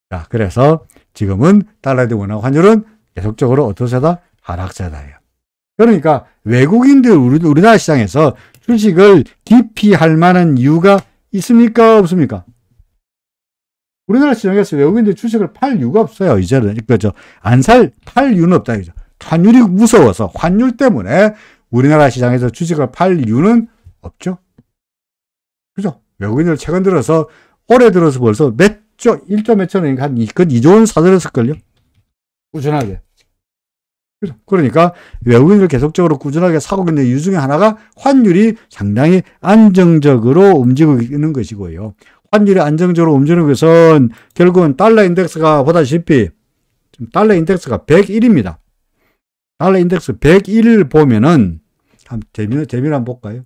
A: 자, 그래서 지금은 달러에 대한 원화 환율은 계속적으로 어떠세다? 하락세다예요. 그러니까 외국인들 우리나라 시장에서 주식을 기피할 만한 이유가 있습니까? 없습니까? 우리나라 시장에서 외국인들 주식을 팔 이유가 없어요. 이제는. 그죠? 팔 이유는 없다. 이죠. 환율이 무서워서, 환율 때문에 우리나라 시장에서 주식을 팔 이유는 없죠. 그죠? 외국인들 최근 들어서, 올해 들어서 벌써 1조 몇천 원인가 한 2조 원 사들였을걸요? 꾸준하게. 그죠? 그러니까 외국인들 계속적으로 꾸준하게 사고 있는 이유 중에 하나가 환율이 상당히 안정적으로 움직이고 있는 것이고요. 환율이 안정적으로 움직이는 것은 결국은 달러 인덱스가 보다시피 달러 인덱스가 101입니다. 달러 인덱스 101을 보면은 재미를 한번 볼까요?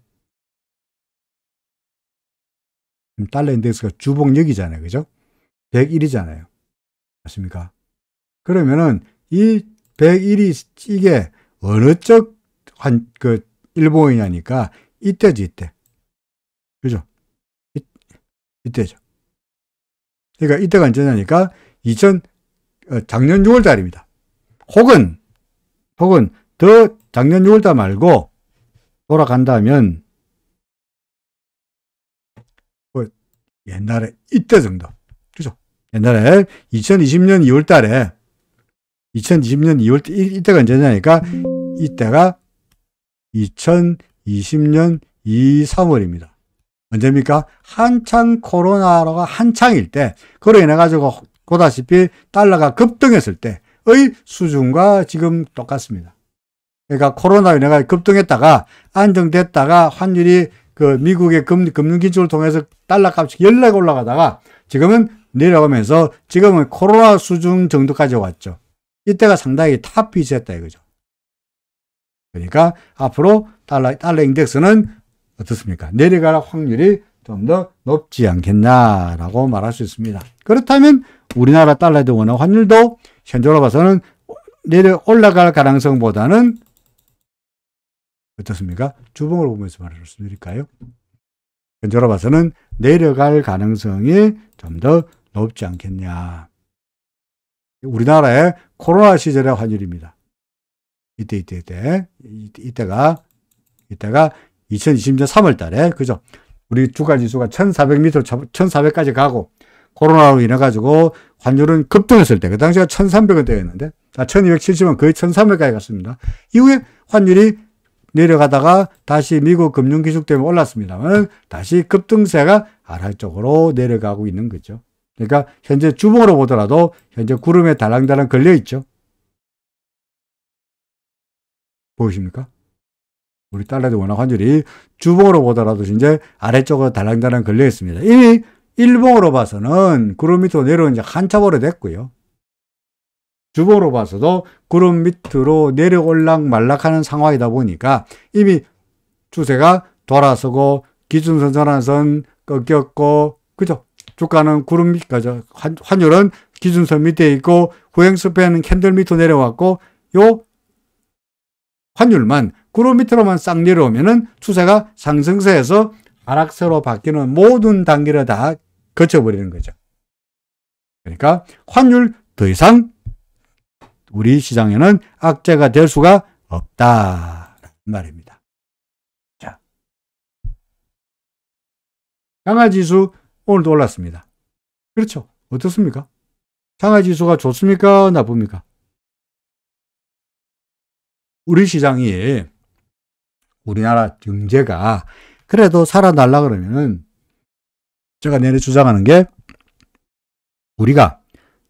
A: 달러 인덱스가 주봉역이잖아요. 그죠? 101이잖아요. 맞습니까? 그러면은 이 101이 이게 어느 쪽 일본이냐니까 이때죠, 이때. 그죠? 이때죠. 그러니까 이때가 언제냐니까 작년 6월 달입니다. 혹은 더 작년 6월 달 말고 돌아간다면 뭐 옛날에 이때 정도. 그죠? 옛날에 2020년 2월 달에 2020년 2월 이때가 언제냐니까 이때가 2020년 2, 3월입니다. 언제입니까? 한창 코로나가 한창일 때, 그로 인해 가지고 보다시피 달러가 급등했을 때의 수준과 지금 똑같습니다. 그러니까 코로나로 인해 급등했다가 안정됐다가 환율이 그 미국의 금융기준을 통해서 달러 값이 연락 올라가다가 지금은 내려가면서 지금은 코로나 수준 정도까지 왔죠. 이때가 상당히 탑피치했다 이거죠. 그러니까 앞으로 달러 인덱스는 어떻습니까? 내려갈 확률이 좀 더 높지 않겠냐라고 말할 수 있습니다. 그렇다면 우리나라 달러에 대한 원화 환율도 현재로 봐서는 올라갈 가능성보다는 어떻습니까? 주봉으로 보면서 말씀드릴까요? 현재로 봐서는 내려갈 가능성이 좀 더 높지 않겠냐. 우리나라의 코로나 시절의 환율입니다. 이때가 2020년 3월 달에, 그죠? 우리 주가 지수가 1400까지 가고, 코로나로 인해가지고 환율은 급등했을 때, 그 당시가 1300원대였는데, 1270원, 거의 1300까지 갔습니다. 이후에 환율이 내려가다가 다시 미국 금융기축 때문에 올랐습니다만, 다시 급등세가 하락 쪽으로 내려가고 있는 거죠. 그러니까, 현재 주봉으로 보더라도, 현재 구름에 달랑달랑 걸려있죠. 보이십니까? 우리 달러의 원화 환율이 주봉으로 보더라도 이제 아래쪽으로 달랑달랑 걸려 있습니다. 이미 일봉으로 봐서는 구름 밑으로 내려온 지 한참 오래됐고요. 주봉으로 봐서도 구름 밑으로 내려올락 말락하는 상황이다 보니까 이미 추세가 돌아서고 기준선 전환선 꺾였고, 그죠? 주가는 구름 밑, 환율은 기준선 밑에 있고 후행스팬은 캔들 밑으로 내려왔고 요 환율만 구름 밑으로만 싹 내려오면은 추세가 상승세에서 하락세로 바뀌는 모든 단계를 다 거쳐버리는 거죠. 그러니까 환율 더 이상 우리 시장에는 악재가 될 수가 없다 말입니다. 자, 상하지수 오늘도 올랐습니다. 그렇죠. 어떻습니까? 상하지수가 좋습니까? 나쁩니까? 우리 시장이 우리나라 경제가 그래도 살아날라 그러면은 제가 내내 주장하는 게 우리가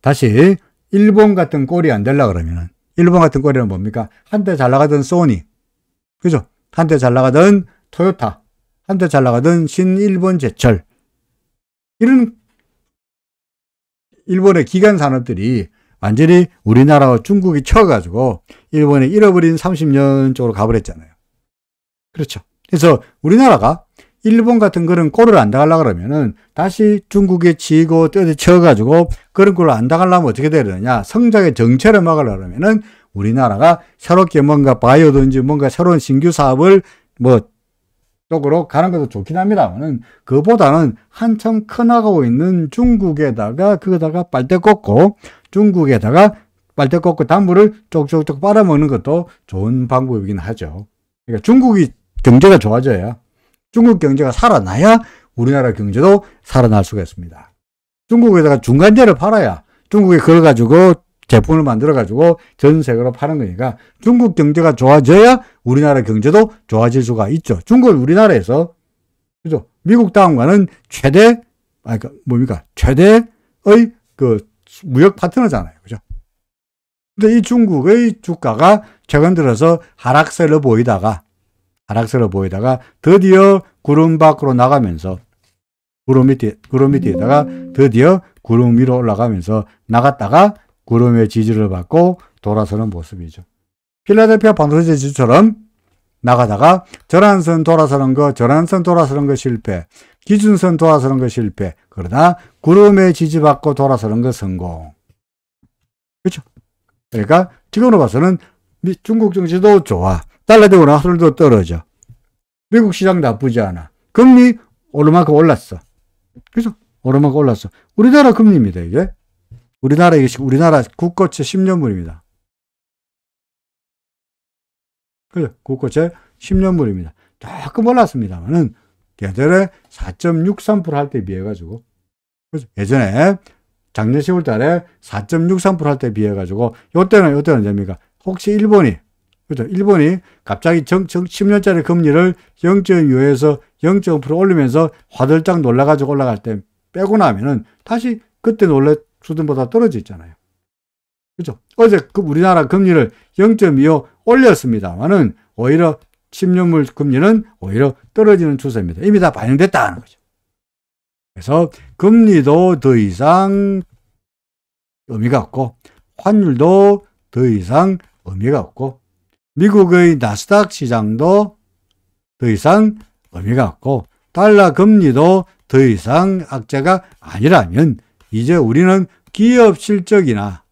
A: 다시 일본 같은 꼴이 안 되려 그러면은 일본 같은 꼴이는 뭡니까? 한때 잘 나가던 소니, 그죠? 한때 잘 나가던 토요타, 한때 잘 나가던 신일본 제철 이런 일본의 기간 산업들이 완전히 우리나라와 중국이 쳐가지고 일본에 잃어버린 30년 쪽으로 가버렸잖아요. 그렇죠. 그래서 우리나라가 일본 같은 그런 꼴을 안 당하려고 그러면은 다시 중국에 치고 떼어 쳐가지고 그런 꼴을 안 당하려면 어떻게 돼야 되느냐. 성장의 정체를 막으려고 그러면은 우리나라가 새롭게 뭔가 바이오든지 뭔가 새로운 신규 사업을 쪽으로 가는 것도 좋긴 합니다만은 그보다는 한참 커나가고 있는 중국에다가 그거다가 빨대 꽂고 중국에다가 빨대 꽂고 단물을 쪽쪽쪽 빨아먹는 것도 좋은 방법이긴 하죠. 그러니까 중국이 경제가 좋아져야 중국 경제가 살아나야 우리나라 경제도 살아날 수가 있습니다. 중국에다가 중간재를 팔아야 중국에 그걸 가지고 제품을 만들어 가지고 전 세계로 파는 거니까 중국 경제가 좋아져야 우리나라 경제도 좋아질 수가 있죠. 중국은 우리나라에서 그죠? 미국 다음과는 최대의 그 무역 파트너잖아요. 그죠? 근데 이 중국의 주가가 최근 들어서 하락세를 보이다가 드디어 구름 밖으로 나가면서 구름 밑에다가 드디어 구름 위로 올라가면서 나갔다가 구름의 지지를 받고 돌아서는 모습이죠. 필라델피아 반도체 지수처럼 나가다가 전환선 돌아서는 거 실패, 기준선 돌아서는 거 실패. 그러나 구름의 지지받고 돌아서는 거 성공. 그렇죠? 그러니까 지금으로 봐서는 중국 증시도 좋아. 달러 대 원화 환율도 떨어져. 미국 시장 나쁘지 않아. 금리 오르만큼 올랐어. 그래서 오르만큼 올랐어. 우리나라 금리입니다, 이게. 우리나라 국고채 10년물입니다. 그죠? 국고채 10년물입니다. 조금 올랐습니다만은 예전에 4.63% 할 때 비해가지고, 그죠? 예전에 작년 10월 달에 4.63% 할 때 비해가지고, 요때는 됩니까? 혹시 일본이 갑자기 10년짜리 금리를 0.25에서 0.5% 올리면서 화들짝 놀라가지고 올라갈 때 빼고 나면은 다시 그때 놀래 수준보다 떨어져 있잖아요. 그죠? 어제 우리나라 금리를 0.25 올렸습니다만은 오히려 10년물 금리는 오히려 떨어지는 추세입니다. 이미 다 반영됐다는 거죠. 그래서 금리도 더 이상 의미가 없고 환율도 더 이상 의미가 없고 미국의 나스닥 시장도 더 이상 의미가 없고 달러 금리도 더 이상 악재가 아니라면 이제 우리는 기업 실적이나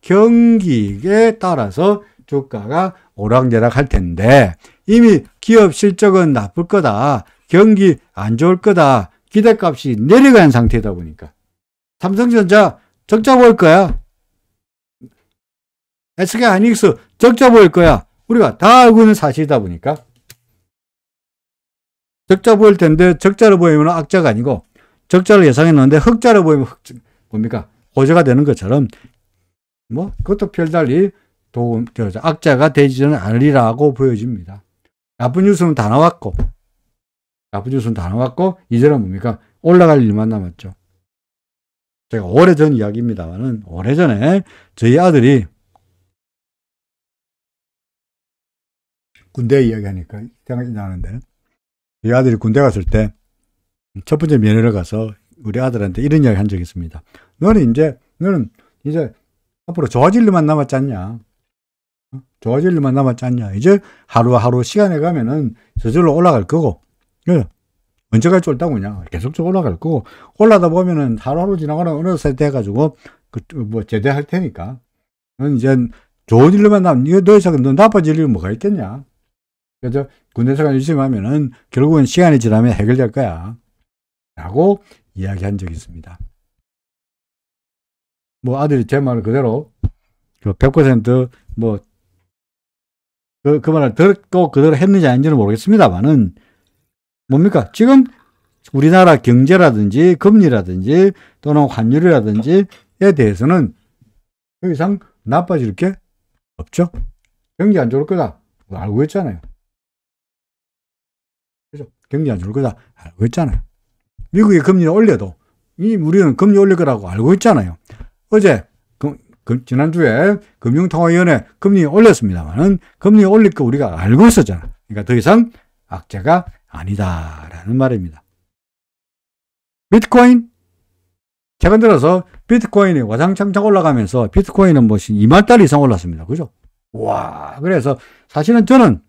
A: 경기에 따라서 주가가 오락내락 할 텐데 이미 기업 실적은 나쁠 거다. 경기 안 좋을 거다. 기대값이 내려간 상태다 보니까 삼성전자 적자 보일 거야. SK하이닉스 적자 보일 거야. 우리가 다 알고 있는 사실이다 보니까 적자 보일 텐데 적자를 보이면 악재가 아니고 적자를 예상했는데 흑자를 보이면 뭡니까? 호재가 되는 것처럼 그것도 별달리 악재가 되지는 않으리라고 보여집니다. 나쁜 뉴스는 다 나왔고 이제는 뭡니까? 올라갈 일만 남았죠. 제가 오래전 이야기입니다만은 오래전에 저희 아들이 군대 이야기하니까 생각이 나는데 저희 아들이 군대 갔을 때 첫 번째 면회를 가서 우리 아들한테 이런 이야기 한 적이 있습니다. 너는 이제 앞으로 좋아질 일만 남았지 않냐? 이제 하루하루 시간에 가면은 저절로 올라갈 거고, 언제까지 쫄다고냐? 계속적으로 올라갈 거고, 올라다 보면은 하루하루 지나가는 어느 세대 해가지고, 제대할 테니까, 이제 좋은 일로만 나면, 이거 더 이상 너 나빠질 일은 뭐가 있겠냐. 그래서 군대생활 열심히 하면은 결국은 시간이 지나면 해결될 거야. 라고 이야기한 적이 있습니다. 뭐 아들이 제 말을 그대로 100% 뭐 그 말을 듣고 그대로 했는지 아닌지는 모르겠습니다만은 뭡니까? 지금 우리나라 경제라든지 금리라든지 또는 환율이라든지에 대해서는 더 이상 나빠질 게 없죠. 경기 안 좋을 거다 알고 있잖아요. 그죠? 경기 안 좋을 거다 알고 있잖아요. 미국이 금리를 올려도 우리는 금리 올릴 거라고 알고 있잖아요. 어제 지난주에 금융통화위원회 금리 올렸습니다만은 금리 올릴 거 우리가 알고 있었잖아. 그러니까 더 이상 악재가 아니다라는 말입니다. 비트코인 최근 들어서 비트코인이 와장창창 올라가면서 비트코인은 뭐 2만 달러 이상 올랐습니다. 그죠? 와, 그래서 사실은 저는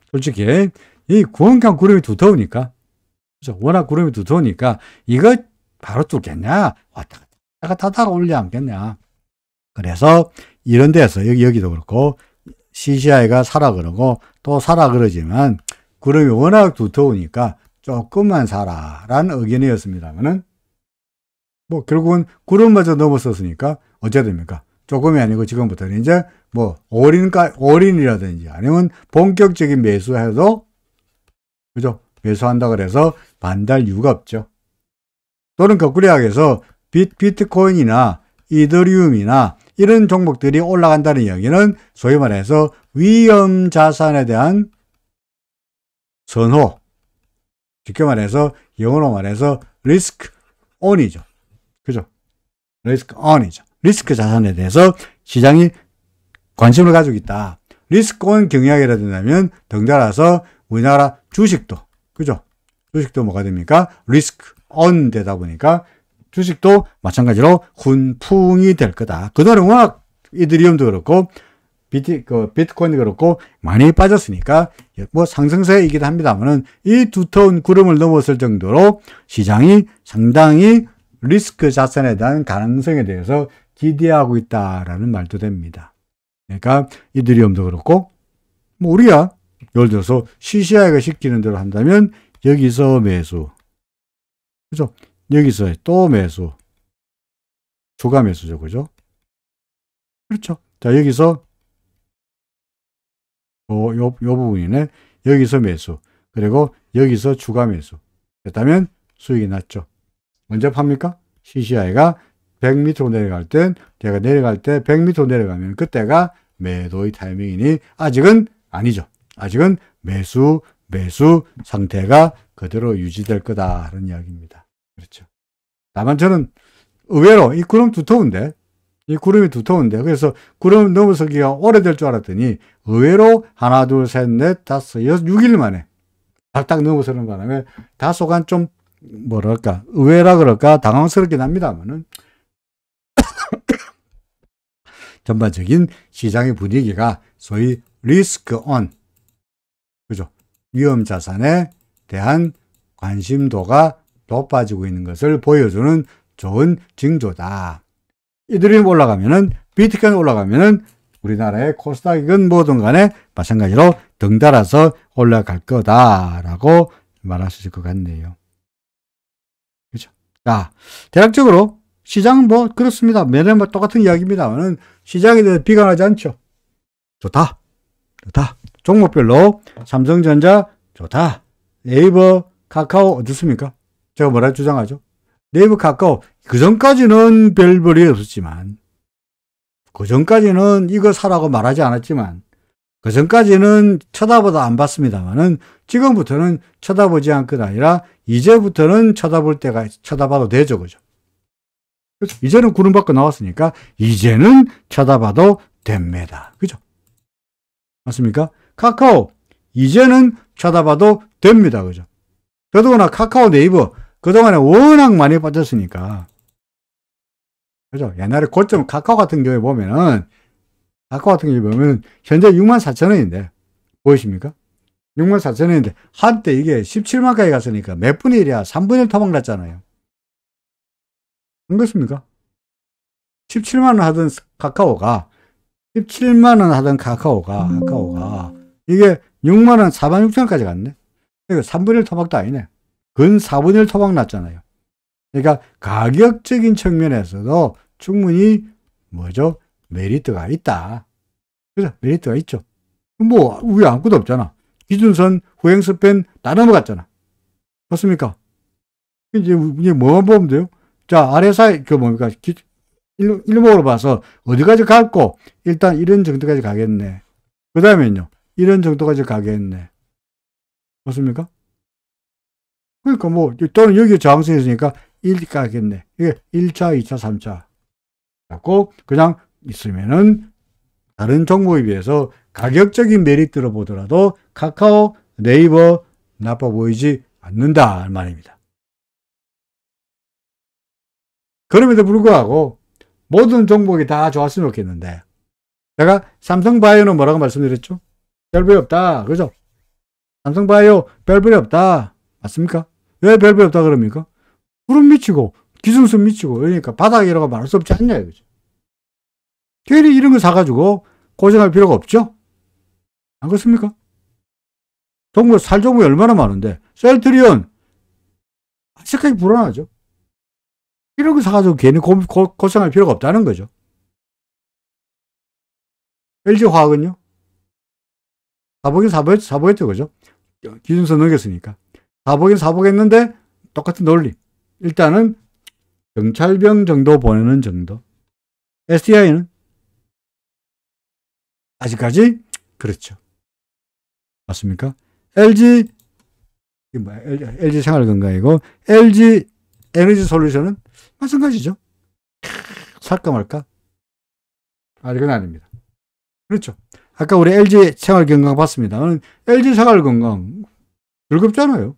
A: 솔직히 이 구원강 구름이 두터우니까, 그죠? 워낙 구름이 두터우니까 이거 바로 뚫겠냐? 왔다 갔다 하다가 올려 앉겠냐? 그래서 이런 데서 여기도 그렇고 CCI가 사라 그러고 또 사라 그러지만 구름이 워낙 두터우니까 조금만 사라라는 의견이었습니다만은 뭐 결국은 구름마저 넘어섰으니까 어째 됩니까? 조금이 아니고 지금부터는 이제 뭐 올인이라든지 아니면 본격적인 매수해도 그죠? 매수한다 그래서 반달 이유가 없죠. 또는 거꾸로 이야기해서 비트코인이나 이더리움이나 이런 종목들이 올라간다는 이야기는 소위 말해서 위험 자산에 대한 선호, 쉽게 말해서 영어로 말해서 리스크 온이죠. 그죠? 리스크 온이죠. 리스크 자산에 대해서 시장이 관심을 가지고 있다. 리스크 온 경영하게 된다면 덩달아서 우리나라 주식도, 그죠? 주식도 뭐가 됩니까? 리스크 온 되다 보니까 주식도 마찬가지로 훈풍이 될 거다. 그동안 워낙 이더리움도 그렇고 비트코인도 그렇고 많이 빠졌으니까 뭐 상승세이기도 합니다만은 이 두터운 구름을 넘었을 정도로 시장이 상당히 리스크 자산에 대한 가능성에 대해서 기대하고 있다라는 말도 됩니다. 그러니까 이더리움도 그렇고 뭐 우리가 예를 들어서 CCI가 시키는 대로 한다면 여기서 매수, 그죠? 여기서 또 매수, 추가 매수죠, 그죠? 그렇죠. 자, 여기서 요 부분이네. 여기서 매수, 그리고 여기서 추가 매수. 됐다면 수익이 났죠. 언제 팝니까? CCI가 100m로 내려갈 땐, 제가 내려갈 때 100m 내려가면 그때가 매도의 타이밍이니 아직은 아니죠. 아직은 매수 상태가 그대로 유지될 거다라는 이야기입니다. 그렇죠. 다만 저는 의외로 이 구름 두터운데, 이 구름이 두터운데, 그래서 구름 넘어서기가 오래될 줄 알았더니 의외로 하나, 둘, 셋, 넷, 다섯, 여섯, 6일 만에 딱 넘어서는 바람에 다소간 좀 뭐랄까 의외라 그럴까 당황스럽긴 합니다만은 전반적인 시장의 분위기가 소위 리스크 온, 그죠? 위험 자산에 대한 관심도가 높아지고 있는 것을 보여주는 좋은 징조다. 이더리움 올라가면은, 비트코인 올라가면은 우리나라의 코스닥이건 뭐든 간에 마찬가지로 덩달아서 올라갈 거다라고 말할 수 있을 것 같네요. 그죠? 자, 대략적으로 시장은 뭐 그렇습니다. 매년 뭐 똑같은 이야기입니다만은 시장에 대해서 비관하지 않죠. 좋다. 종목별로 삼성전자 좋다. 네이버, 카카오 어떻습니까? 제가 뭐라 주장하죠? 네이버, 카카오 그 전까지는 별 볼이 없었지만, 그 전까지는 이거 사라고 말하지 않았지만, 그 전까지는 쳐다보다 안 봤습니다만은 지금부터는 쳐다보지 않고 아니라 이제부터는 쳐다봐도 되죠, 그죠? 그렇죠? 이제는 구름 밖으로 나왔으니까 이제는 쳐다봐도 됩니다, 그죠? 맞습니까? 카카오 이제는 쳐다봐도 됩니다, 그죠? 더더구나 카카오, 네이버 그동안에 워낙 많이 빠졌으니까, 그죠? 옛날에 고점 카카오 같은 경우에 보면은 현재 64,000원인데 보이십니까? 64,000원인데 한때 이게 17만까지 갔으니까 몇 분의 1이야? 3분의 1 토막 났잖아요. 안 그렇습니까? 17만원 하던 카카오가 17만 원 하던 카카오가 이게 6만 원, 4만 6천 원까지 갔네. 이거 3분의 1 토막도 아니네. 근 4분의 1 토막 났잖아요. 그러니까 가격적인 측면에서도 충분히 뭐죠? 메리트가 있다. 그래서 메리트가 있죠. 뭐 위에 아무것도 없잖아. 기준선 후행 스팬 다 넘어갔잖아. 맞습니까? 이제 뭐만 보면 돼요? 자, RSI 뭡니까? 일목으로 봐서 어디까지 갈고 일단 이런 정도까지 가겠네. 그 다음에는요. 이런 정도까지 가겠네. 맞습니까? 그러니까 또는 여기 저항선이 있으니까 1 가겠네. 이게 1차, 2차, 3차. 갖고 그냥 있으면은 다른 종목에 비해서 가격적인 메리트로 보더라도 카카오, 네이버 나빠 보이지 않는다 말입니다. 그럼에도 불구하고 모든 종목이 다 좋았으면 좋겠는데 제가 삼성바이오는 뭐라고 말씀드렸죠? 별볼이 없다. 그죠? 삼성바이오 별볼이 없다. 맞습니까? 왜 별볼이 없다 그럽니까? 구름 미치고 기준선 미치고 그러니까 바닥이라고 말할 수 없지 않냐 이거죠. 괜히 이런 거 사가지고 고생할 필요가 없죠? 안 그렇습니까? 종목, 살 종목이 얼마나 많은데 셀트리온 아직까지 불안하죠. 이런 거 사가지고 괜히 고생할 필요가 없다는 거죠. LG화학은요? 사보겠죠, 그죠? 기준선 넘겼으니까. 사보겠는데 똑같은 논리. 일단은 경찰병 정도 보내는 정도. SDI는 아직까지 그렇죠. 맞습니까? LG 생활건강이고 LG 에너지 솔루션은 마찬가지죠. 살까 말까? 이건 아닙니다. 그렇죠. 아까 우리 LG 생활건강 봤습니다. LG 생활건강 즐겁잖아요.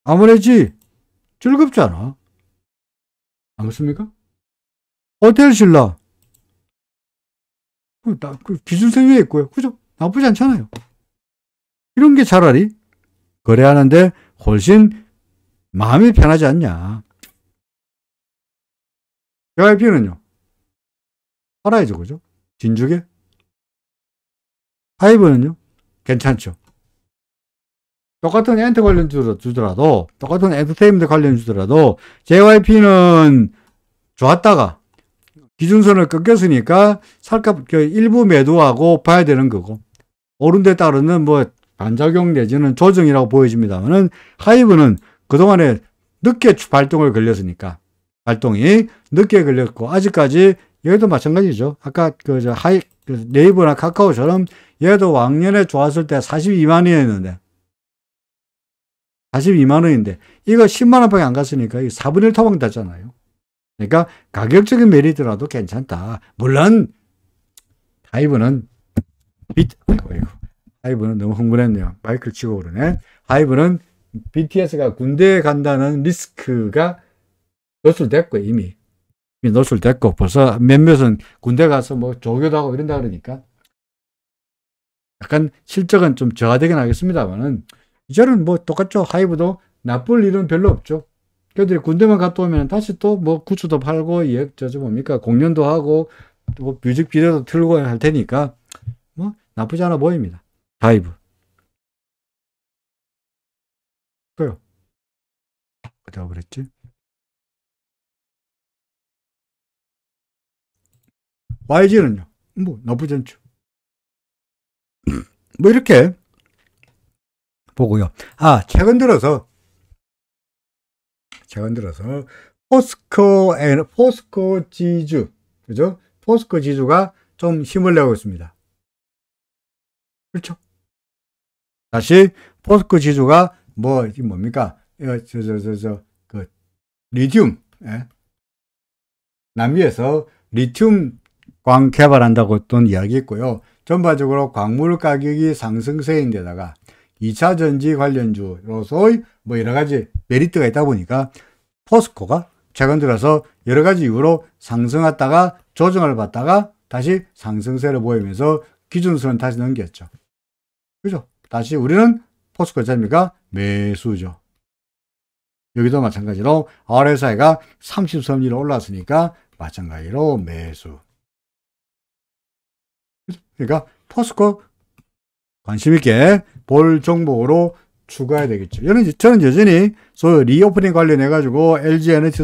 A: 아무래지 즐겁잖아. 안 그렇습니까? 호텔신라 기준선 위에 있고요. 그죠? 나쁘지 않잖아요. 이런 게 차라리 거래하는데 훨씬 마음이 편하지 않냐. JYP는요? 팔아야죠. 그죠? 진주계? 하이브는요? 괜찮죠. 똑같은 엔터 관련 주더라도, 똑같은 엔터테인먼트 관련 주더라도, JYP는 좋았다가, 기준선을 꺾였으니까, 살까, 일부 매도하고 봐야 되는 거고, 오른 데 따르는 반작용 내지는 조정이라고 보여집니다만은, 하이브는 그동안에 늦게 발동을 걸렸으니까, 발동이 늦게 걸렸고, 아직까지, 얘도 마찬가지죠. 아까 네이버나 카카오처럼, 얘도 왕년에 좋았을 때 42만 원이었는데, 42만 원인데 이거 10만 원밖에 안 갔으니까 4분의 1 토막 났잖아요. 그러니까 가격적인 메리트라도 괜찮다. 물론 하이브는 하이브는 너무 흥분했네요. 마이크를 치고 그러네. 하이브는 BTS가 군대에 간다는 리스크가 노출됐고 이미 노출됐고 벌써 몇몇은 군대 가서 조교도 하고 이런다 그러니까 약간 실적은 좀 저하되긴 하겠습니다만은 이제는 똑같죠. 하이브도 나쁠 일은 별로 없죠. 걔들이 군대만 갔다 오면 다시 또 굿즈도 팔고, 공연도 하고, 또 뮤직비디오도 틀고 할 테니까, 나쁘지 않아 보입니다. 하이브. 그래요. 어디가 그랬지? YG는요? 나쁘지 않죠. 이렇게, 보고요. 최근 들어서 포스코 지주, 그죠? 포스코 지주가 좀 힘을 내고 있습니다. 그렇죠? 다시 포스코 지주가 뭡니까? 리튬, 남미에서 리튬 광 개발한다고 또 이야기했고요. 전반적으로 광물 가격이 상승세인데다가 2차 전지 관련주로서의 여러 가지 메리트가 있다 보니까 포스코가 최근 들어서 여러 가지 이유로 상승했다가 조정을 받다가 다시 상승세를 보이면서 기준선을 다시 넘겼죠. 그죠? 다시 우리는 포스코 자입니까? 매수죠. 여기도 마찬가지로 RSI가 30선 위로 올랐으니까 마찬가지로 매수. 그러니까 포스코 관심 있게 볼 종목으로 추가해야 되겠죠. 저는 여전히 리오프닝 관련해 가지고 LG 에너지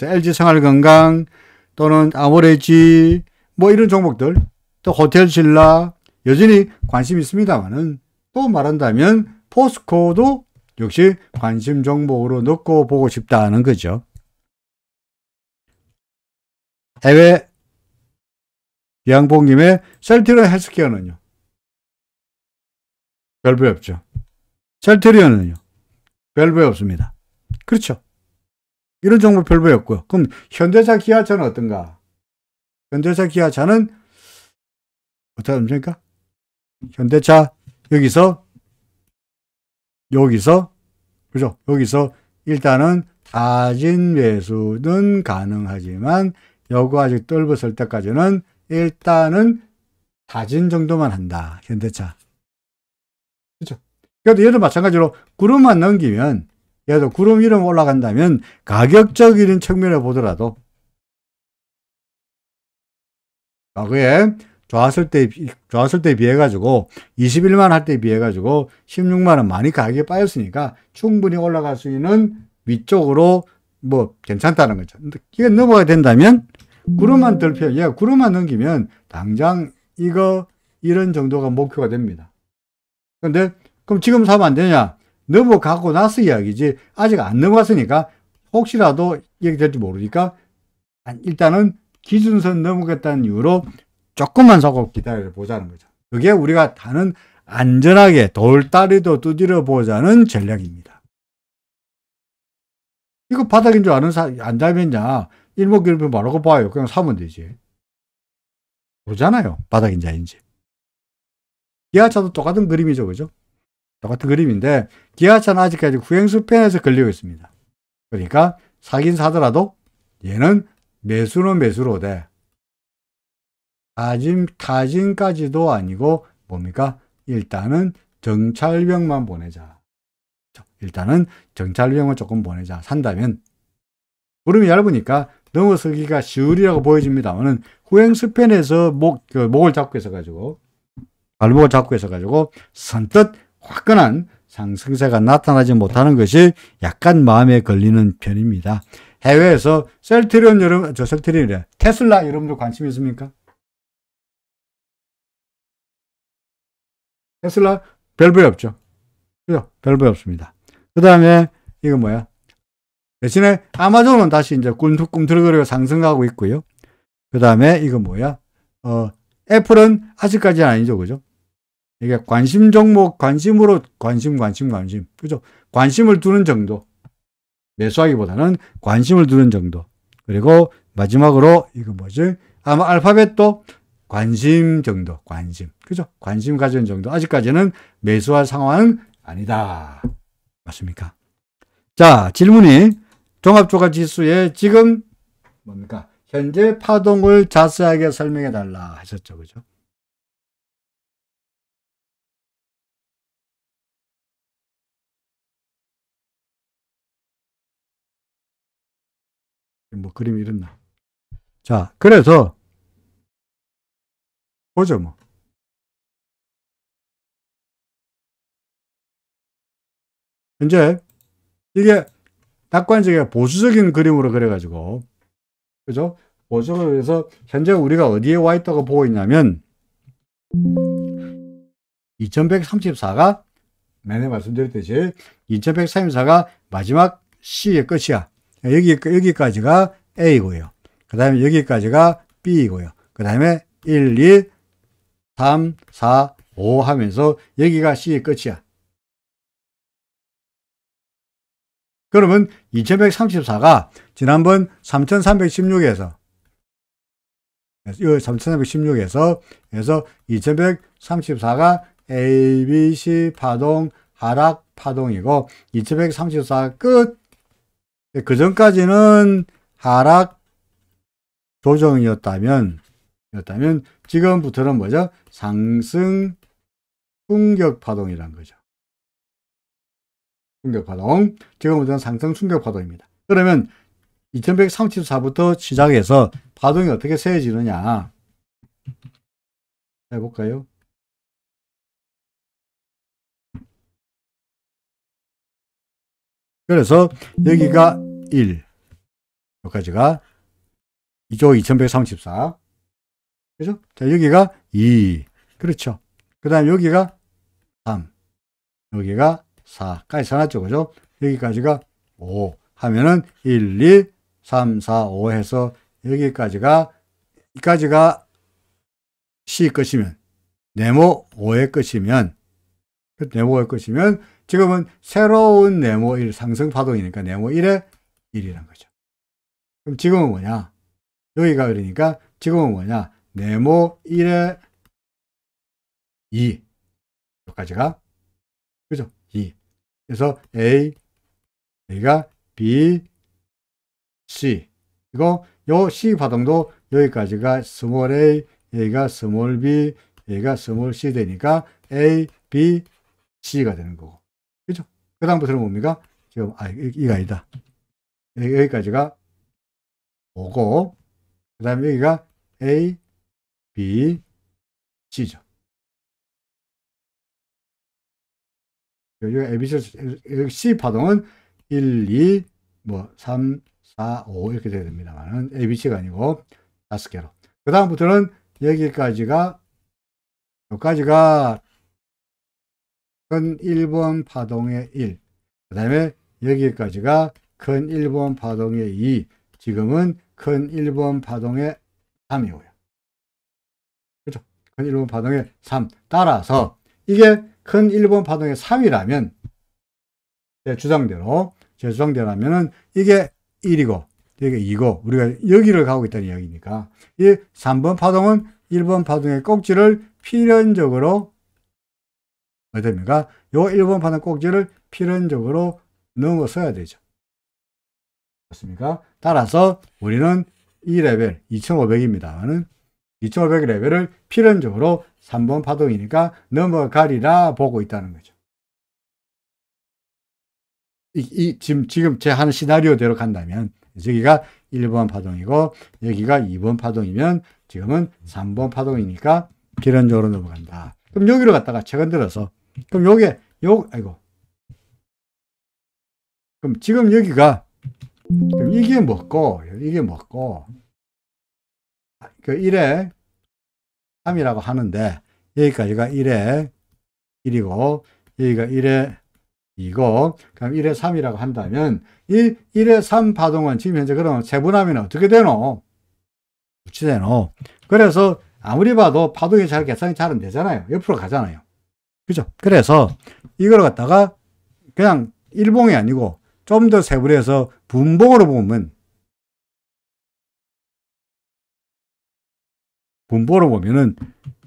A: LG 생활건강 또는 아모레지 뭐 이런 종목들, 또 호텔 신라 여전히 관심 있습니다만은, 또 말한다면 포스코도 역시 관심 종목으로 넣고 보고 싶다는 거죠. 해외 양봉님의 셀트리온 헬스케어는요? 별배 없죠. 셀트리온은요? 별배 없습니다. 그렇죠. 이런 종목 별배 없고요. 그럼 현대차 기아차는 어떤가? 현대차 기아차는 어떻게 합니까? 현대차 여기서 그죠? 여기서 일단은 타진 매수는 가능하지만 요거 아직 뜰벗을 때까지는 일단은 타진 정도만 한다. 현대차. 그죠? 그래도 얘도 마찬가지로 구름만 넘기면, 얘도 구름 이름 올라간다면 가격적인 측면을 보더라도 과거에 좋았을 때 비해 가지고 21만 할 때 비해 가지고 16만 원 많이 가격이 빠졌으니까 충분히 올라갈 수 있는 위쪽으로 뭐 괜찮다는 거죠. 이게 넘어가야 된다면 구름만 구름만 넘기면 당장 이런 정도가 목표가 됩니다. 근데 그럼 지금 사면 안 되냐? 넘어가고 나서 이야기지. 아직 안 넘어갔으니까 혹시라도 이렇게 될지 모르니까 일단은 기준선 넘어갔다는 이유로 조금만 사고 기다려 보자는 거죠. 그게 우리가 다는 안전하게 돌다리도 두드려 보자는 전략입니다. 이거 바닥인 줄 아는 안 달면야 일목일비 말하고 봐요. 그냥 사면 되지. 모르잖아요. 바닥인지 아닌지. 기아차도 똑같은 그림이죠. 그죠? 똑같은 그림인데 기아차는 아직까지 후행스팬에서 걸리고 있습니다. 그러니까 사긴 사더라도 얘는 매수는 매수로 돼. 타진까지도 아니고 뭡니까? 일단은 정찰병만 보내자. 일단은 정찰병을 조금 보내자. 산다면 구름이 얇으니까 넘어서기가 쉬우리라고 보여집니다만은 후행스팬에서 목을 잡고 있어가지고 발목을 잡고 있어가지고 선뜻 화끈한 상승세가 나타나지 못하는 것이 약간 마음에 걸리는 편입니다. 해외에서 셀트리온이래. 테슬라 여러분들 관심 있습니까? 테슬라 별배 없죠. 그죠? 별배 없습니다. 그 다음에 이거 뭐야? 대신에 아마존은 다시 이제 꿈틀꿈틀거리고 상승하고 있고요. 그 다음에 이거 뭐야? 애플은 아직까지는 아니죠. 그죠? 이게 관심 종목, 관심. 그죠? 관심을 두는 정도. 매수하기보다는 관심을 두는 정도. 그리고 마지막으로 이거 뭐지? 아마 알파벳도 관심 정도. 그죠? 관심 가지는 정도. 아직까지는 매수할 상황은 아니다. 맞습니까? 자, 질문이 종합주가 지수의 지금 뭡니까? 현재 파동을 자세하게 설명해 달라 하셨죠. 그죠? 뭐 그림이 이렇나. 자, 그래서 보죠 뭐. 이제 이게 낙관적이가 보수적인 그림으로 그래가지고, 그죠? 보수적으로 해서 현재 우리가 어디에 와 있다고 보고 있냐면 2134가 매매 말씀드렸듯이 2134가 마지막 C의 끝이야. 여기까지가 A고요. 그 다음에 여기까지가 B이고요. 그 다음에 1, 2, 3, 4, 5 하면서 여기가 C의 끝이야. 그러면 2134가 지난번 3316에서 2134가 ABC 파동, 하락 파동이고 2134 끝. 그 전까지는 하락 조정이었다면 지금부터는 뭐죠? 상승 충격 파동이라는 거죠. 충격파동. 지금부터는 상승 충격파동입니다. 그러면 2134부터 시작해서 파동이 어떻게 세워지느냐. 해볼까요? 그래서 여기가 1, 여기까지가 이쪽 2134. 그죠? 자, 여기가 2. 그렇죠. 그 다음에 여기가 3. 여기가 4까지 써놨죠. 그죠? 여기까지가 5 하면은 1, 2, 3, 4, 5 해서 여기까지가, 이까지가 C 끝이면, 네모 5의 끝이면, 네모 5의 끝이면, 지금은 새로운 네모 1 상승 파동이니까 네모 1에 1이란 거죠. 그럼 지금은 뭐냐? 여기가 그러니까 지금은 뭐냐? 네모 1에 2. 여기까지가. 그죠? 2. 그래서 A, 여기가 B, C. 이거, 요 C 파동도 여기까지가 스몰 a, 여기가 스몰 b, 여기가 스몰 c 되니까 A, B, C가 되는 거고. 그죠? 그 다음부터는 뭡니까? 지금, 이거 아니다. 여기까지가 오고, 그 다음에 여기가 A, B, C죠. 여기 ABC, C 파동은 1, 2, 3, 4, 5 이렇게 돼야 됩니다만은 ABC가 아니고 5개로. 그 다음부터는 여기까지가 큰 1번 파동의 1. 그 다음에 여기까지가 큰 1번 파동의 2. 지금은 큰 1번 파동의 3이고요. 그렇죠? 큰 1번 파동의 3. 따라서 이게 큰 1번 파동의 3이라면 제 주장대로라면은 이게 1이고 이게 2고 우리가 여기를 가고 있다는 이야기니까 이 3번 파동은 1번 파동의 꼭지를 필연적으로 어떻습니까? 요 1번 파동 꼭지를 필연적으로 넘어서야 되죠. 그렇습니까? 따라서 우리는 이 레벨 2500입니다만은 2500 레벨을 필연적으로 3번 파동이니까 넘어가리라 보고 있다는 거죠. 지금 제 하는 시나리오대로 간다면 여기가 1번 파동이고 여기가 2번 파동이면 지금은 3번 파동이니까 필연적으로 넘어간다. 그럼 여기로 갔다가 최근 들어서 그럼 그럼 지금 여기가 그럼 이게 뭐고 그 1에 3이라고 하는데 여기까지가 1에 1이고 여기가 1에 2고 그럼 1에 3이라고 한다면 이 1에 3 파동은 지금 현재 그러면 세분하면 어떻게 되노? 무치되노? 그래서 아무리 봐도 파동이 잘 계산이 잘 안 되잖아요. 옆으로 가잖아요. 그죠? 그래서 이걸 갖다가 그냥 일봉이 아니고 좀 더 세분해서 분봉으로 보면은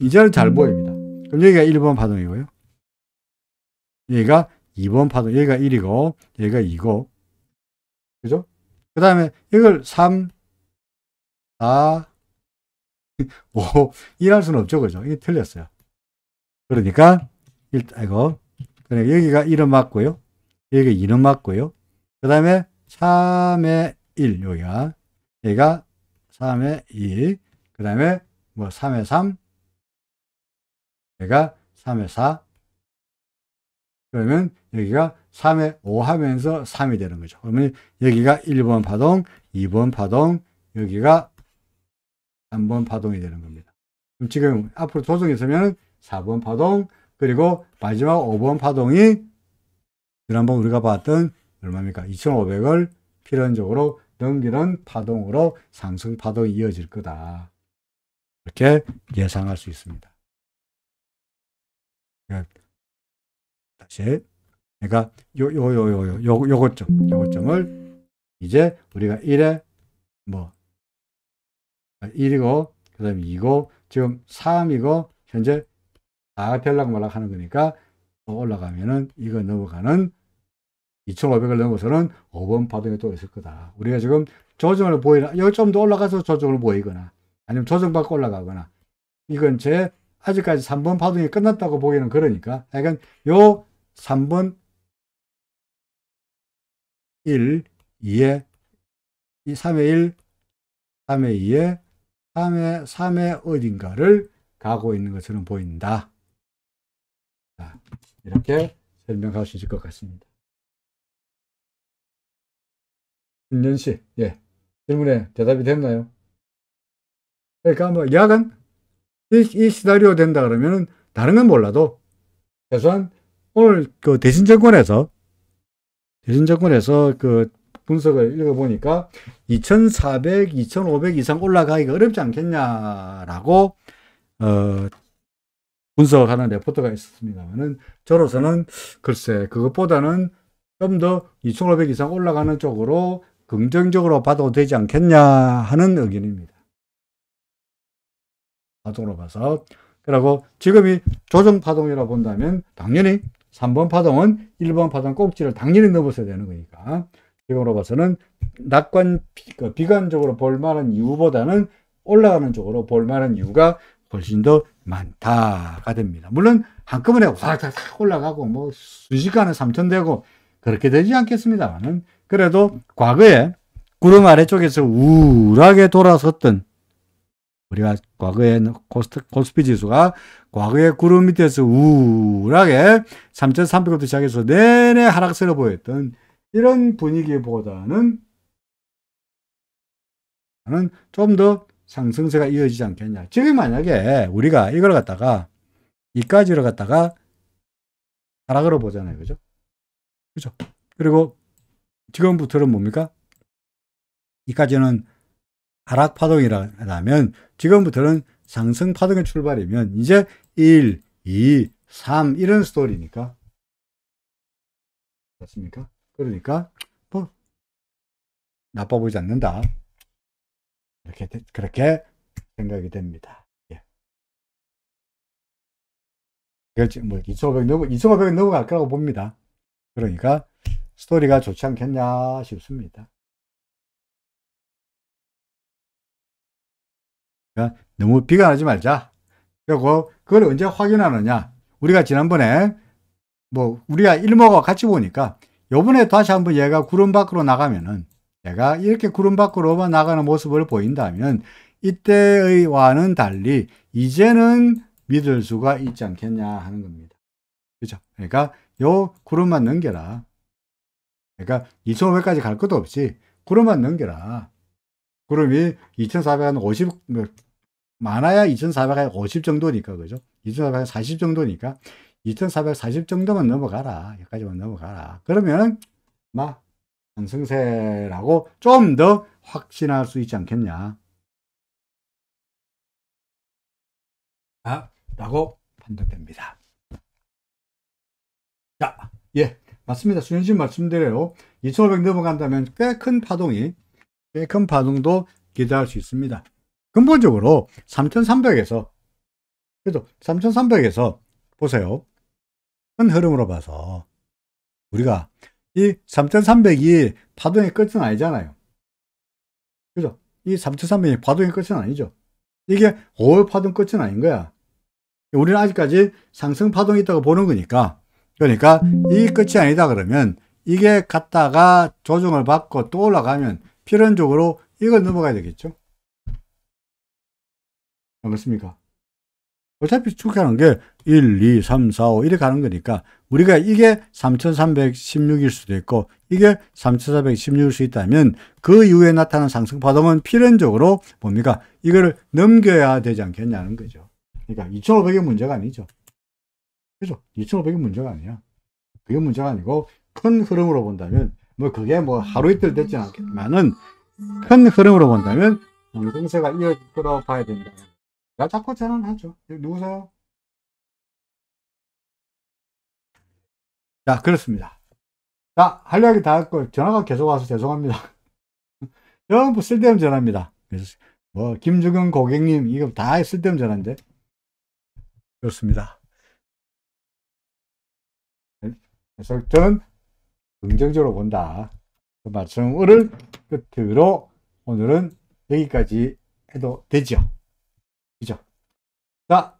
A: 이제는 잘 보입니다. 그럼 여기가 1번 파동이고요. 여기가 2번 파동, 여기가 1이고, 여기가 2고, 그죠? 그 다음에 이걸 3, 4, 5, 일할 수는 없죠, 그죠? 이게 틀렸어요. 그러니까, 그러니까 여기가 1은 맞고요. 여기가 2는 맞고요. 그 다음에 3의 1, 여기가 3의 2, 그 다음에 3의 3, 여기가 3의 4, 그러면 여기가 3에 5 하면서 3이 되는 거죠. 그러면 여기가 1번 파동, 2번 파동, 여기가 3번 파동이 되는 겁니다. 그럼 지금 앞으로 조정이 있으면 4번 파동, 그리고 마지막 5번 파동이 지난번 우리가 봤던 얼마입니까? 2500을 필연적으로 넘기는 파동으로 상승 파동이 이어질 거다. 이렇게 예상할 수 있습니다. 다시. 그러니까 요것점을 이제 우리가 1에 1이고 그다음에 2고 지금 3이고 현재 4가 되려고 말라고 하는 거니까 또 올라가면은 이거 넘어가는 2500을 넘어서는 5번 파동이 또 있을 거다. 우리가 지금 조정을 보이나 여기 좀 더 올라가서 조정을 보이거나 아니면 조정받고 올라가거나 이건 아직까지 3번 파동이 끝났다고 보기는 그러니까 약간 요 3번 1, 2에 3의 1, 3의 2에 3의 어딘가를 가고 있는 것처럼 보인다. 자, 이렇게 설명할 수 있을 것 같습니다. 윤현 씨, 예, 질문에 대답이 됐나요? 그러니까 뭐 약은 이 시나리오 된다 그러면은 다른 건 몰라도 최소한 오늘 그 대신정권에서 그 분석을 읽어보니까 2400, 2500 이상 올라가기가 어렵지 않겠냐라고 분석하는 레포트가 있었습니다만은 저로서는 글쎄 그것보다는 좀 더 2500 이상 올라가는 쪽으로 긍정적으로 봐도 되지 않겠냐 하는 의견입니다. 파동으로 봐서. 그리고 지금이 조정파동이라고 본다면 당연히 3번 파동은 1번 파동 꼭지를 당연히 넘어서야 되는 거니까 지금으로 봐서는 비관적으로 볼 만한 이유보다는 올라가는 쪽으로 볼 만한 이유가 훨씬 더 많다가 됩니다. 물론 한꺼번에 확 올라가고 뭐 순식간에 3천 되고 그렇게 되지 않겠습니다만은 그래도 과거에 구름 아래쪽에서 우울하게 돌아섰던 우리가 과거에 코스피 지수가 과거에 구름 밑에서 우울하게 3,300부터 시작해서 내내 하락세를 보였던 이런 분위기보다는 좀 더 상승세가 이어지지 않겠냐. 지금 만약에 우리가 이걸 갖다가 이까지를 갖다가 하락으로 보잖아요. 그죠? 그죠? 그리고 지금부터는 뭡니까? 이까지는 하락 파동이라면 지금부터는 상승 파동의 출발이면 이제 1, 2, 3 이런 스토리니까. 맞습니까? 그러니까 뭐 나빠 보이지 않는다. 그렇게 생각이 됩니다. 예. 뭐 2,500 넘어갈 거라고 봅니다. 그러니까 스토리가 좋지 않겠냐 싶습니다. 그러니까 너무 비관하지 말자. 그리고 그걸 언제 확인하느냐. 우리가 지난번에 뭐 우리가 일모가 같이 보니까 요번에 다시 한번 얘가 구름 밖으로 나가면은 얘가 이렇게 구름 밖으로만 나가는 모습을 보인다면 이때와는 달리 이제는 믿을 수가 있지 않겠냐 하는 겁니다. 그죠? 그러니까 요 구름만 넘겨라. 그러니까 2,500까지 갈 것도 없이 구름만 넘겨라. 구름이 2,450, 많아야 2,450 정도니까, 그죠? 2,440 정도니까, 2,440 정도만 넘어가라. 여기까지만 넘어가라. 그러면, 막, 상승세라고 좀 더 확신할 수 있지 않겠냐. 라고 판단됩니다. 자, 예. 맞습니다. 수현씨 말씀대로 2,500 넘어간다면 꽤 큰 파동도 기대할 수 있습니다. 근본적으로 3,300에서 그래도 3,300에서 보세요. 큰 흐름으로 봐서 우리가 이 3,300이 파동의 끝은 아니잖아요. 그죠? 이 3,300이 파동의 끝은 아니죠. 이게 5월 파동 끝은 아닌 거야. 우리는 아직까지 상승 파동이 있다고 보는 거니까. 그러니까 이 끝이 아니다 그러면 이게 갔다가 조정을 받고 또 올라가면 필연적으로 이걸 넘어가야 되겠죠. 안 그렇습니까? 어차피 축하하는 게 1, 2, 3, 4, 5 이렇게 가는 거니까 우리가 이게 3,316일 수도 있고 이게 3,416일 수 있다면 그 이후에 나타나는 상승 파동은 필연적으로 뭡니까? 이거를 넘겨야 되지 않겠냐는 거죠. 그러니까 2,500의 문제가 아니죠. 그죠? 2,500이 문제가 아니야. 그게 문제가 아니고 큰 흐름으로 본다면 뭐 그게 뭐 하루 이틀 됐지 않겠지만은 큰 흐름으로 본다면 상승세가 이어질 거라고 봐야 된다. 야, 자꾸 전환하죠. 누구세요? 자, 그렇습니다. 자, 할 이야기 다 했고 전화가 계속 와서 죄송합니다. 전부 쓸데없는 전화입니다. 그래서 뭐 김주경 고객님 이거 다 쓸데없는 전화인데 그렇습니다. 그래서 저는 긍정적으로 본다. 그 말씀을 끝으로 오늘은 여기까지 해도 되죠. 그죠? 자,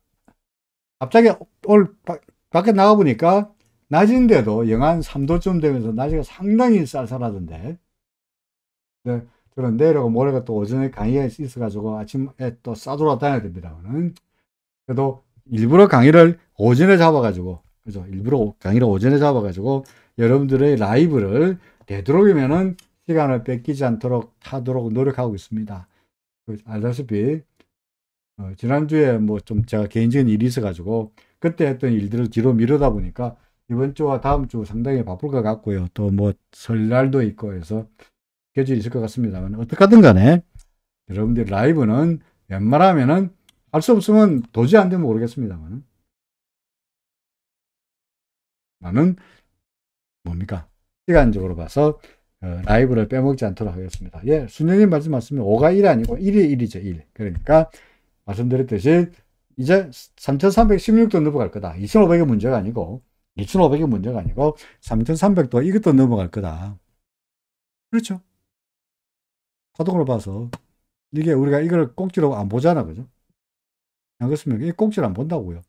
A: 갑자기 오늘 밖에 나가보니까 낮인데도 영하 3도쯤 되면서 날씨가 상당히 쌀쌀하던데. 네, 저는 내일하고 모레가 또 오전에 강의가 있어가지고 아침에 또 싸돌아 다녀야 됩니다. 그래도 일부러 강의를 오전에 잡아가지고, 그죠? 일부러 강의를 오전에 잡아가지고, 여러분들의 라이브를 되도록이면은 시간을 뺏기지 않도록 하도록 노력하고 있습니다. 알다시피, 지난주에 뭐 좀 제가 개인적인 일이 있어가지고, 그때 했던 일들을 뒤로 미루다 보니까, 이번 주와 다음 주 상당히 바쁠 것 같고요. 또 뭐 설날도 있고 해서 스케줄이 있을 것 같습니다만, 어떻게든 간에, 여러분들 라이브는 웬만하면은 할 수 없으면 도저히 안 되면 모르겠습니다만 나는 뭡니까? 시간적으로 봐서 라이브를 빼먹지 않도록 하겠습니다. 예, 순영님 말씀 맞습니다. 5가 1이 아니고 1이 1이죠. 1. 그러니까 말씀드렸듯이 이제 3316도 넘어갈 거다. 2500이 문제가 아니고 2500이 문제가 아니고 3300도 이것도 넘어갈 거다. 그렇죠. 파동으로 봐서 이게 우리가 이걸 꼭지로 안 보잖아. 그죠? 안 그렇습니까? 이 꼭지를 안 본다고요.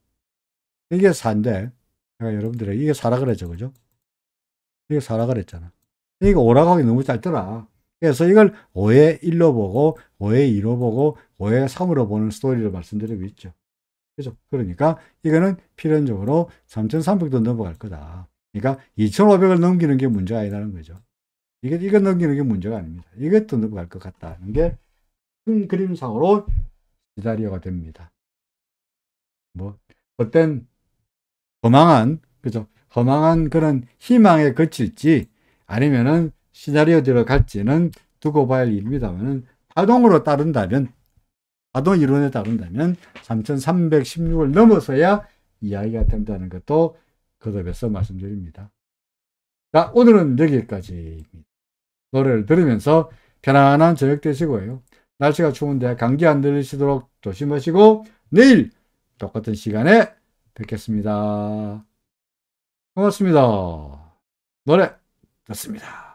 A: 이게 4인데 제가 여러분들에게 이게 4라 그랬죠. 그죠? 이게 4라 그랬잖아. 이거 5라고 하기 너무 짧더라. 그래서 이걸 5의 1로 보고 5의 2로 보고 5의 3으로 보는 스토리를 말씀드리고 있죠. 그죠? 그러니까 이거는 필연적으로 3300도 넘어갈 거다. 그러니까 2500을 넘기는 게 문제가 아니라는 거죠. 이거 넘기는 게 문제가 아닙니다. 이것도 넘어갈 것 같다는 게 큰 그림상으로 시나리오가 됩니다. 뭐, 어떤 허망한, 그죠? 허망한 그런 희망에 그칠지 아니면은 시나리오대로 갈지는 두고 봐야 할 일입니다만은 파동으로 따른다면, 파동 이론에 따른다면 3316을 넘어서야 이야기가 된다는 것도 거듭해서 말씀드립니다. 자, 오늘은 여기까지입니다. 노래를 들으면서 편안한 저녁 되시고요. 날씨가 추운데 감기 안 들리시도록 조심하시고 내일 똑같은 시간에 뵙겠습니다. 고맙습니다. 노래 듣습니다.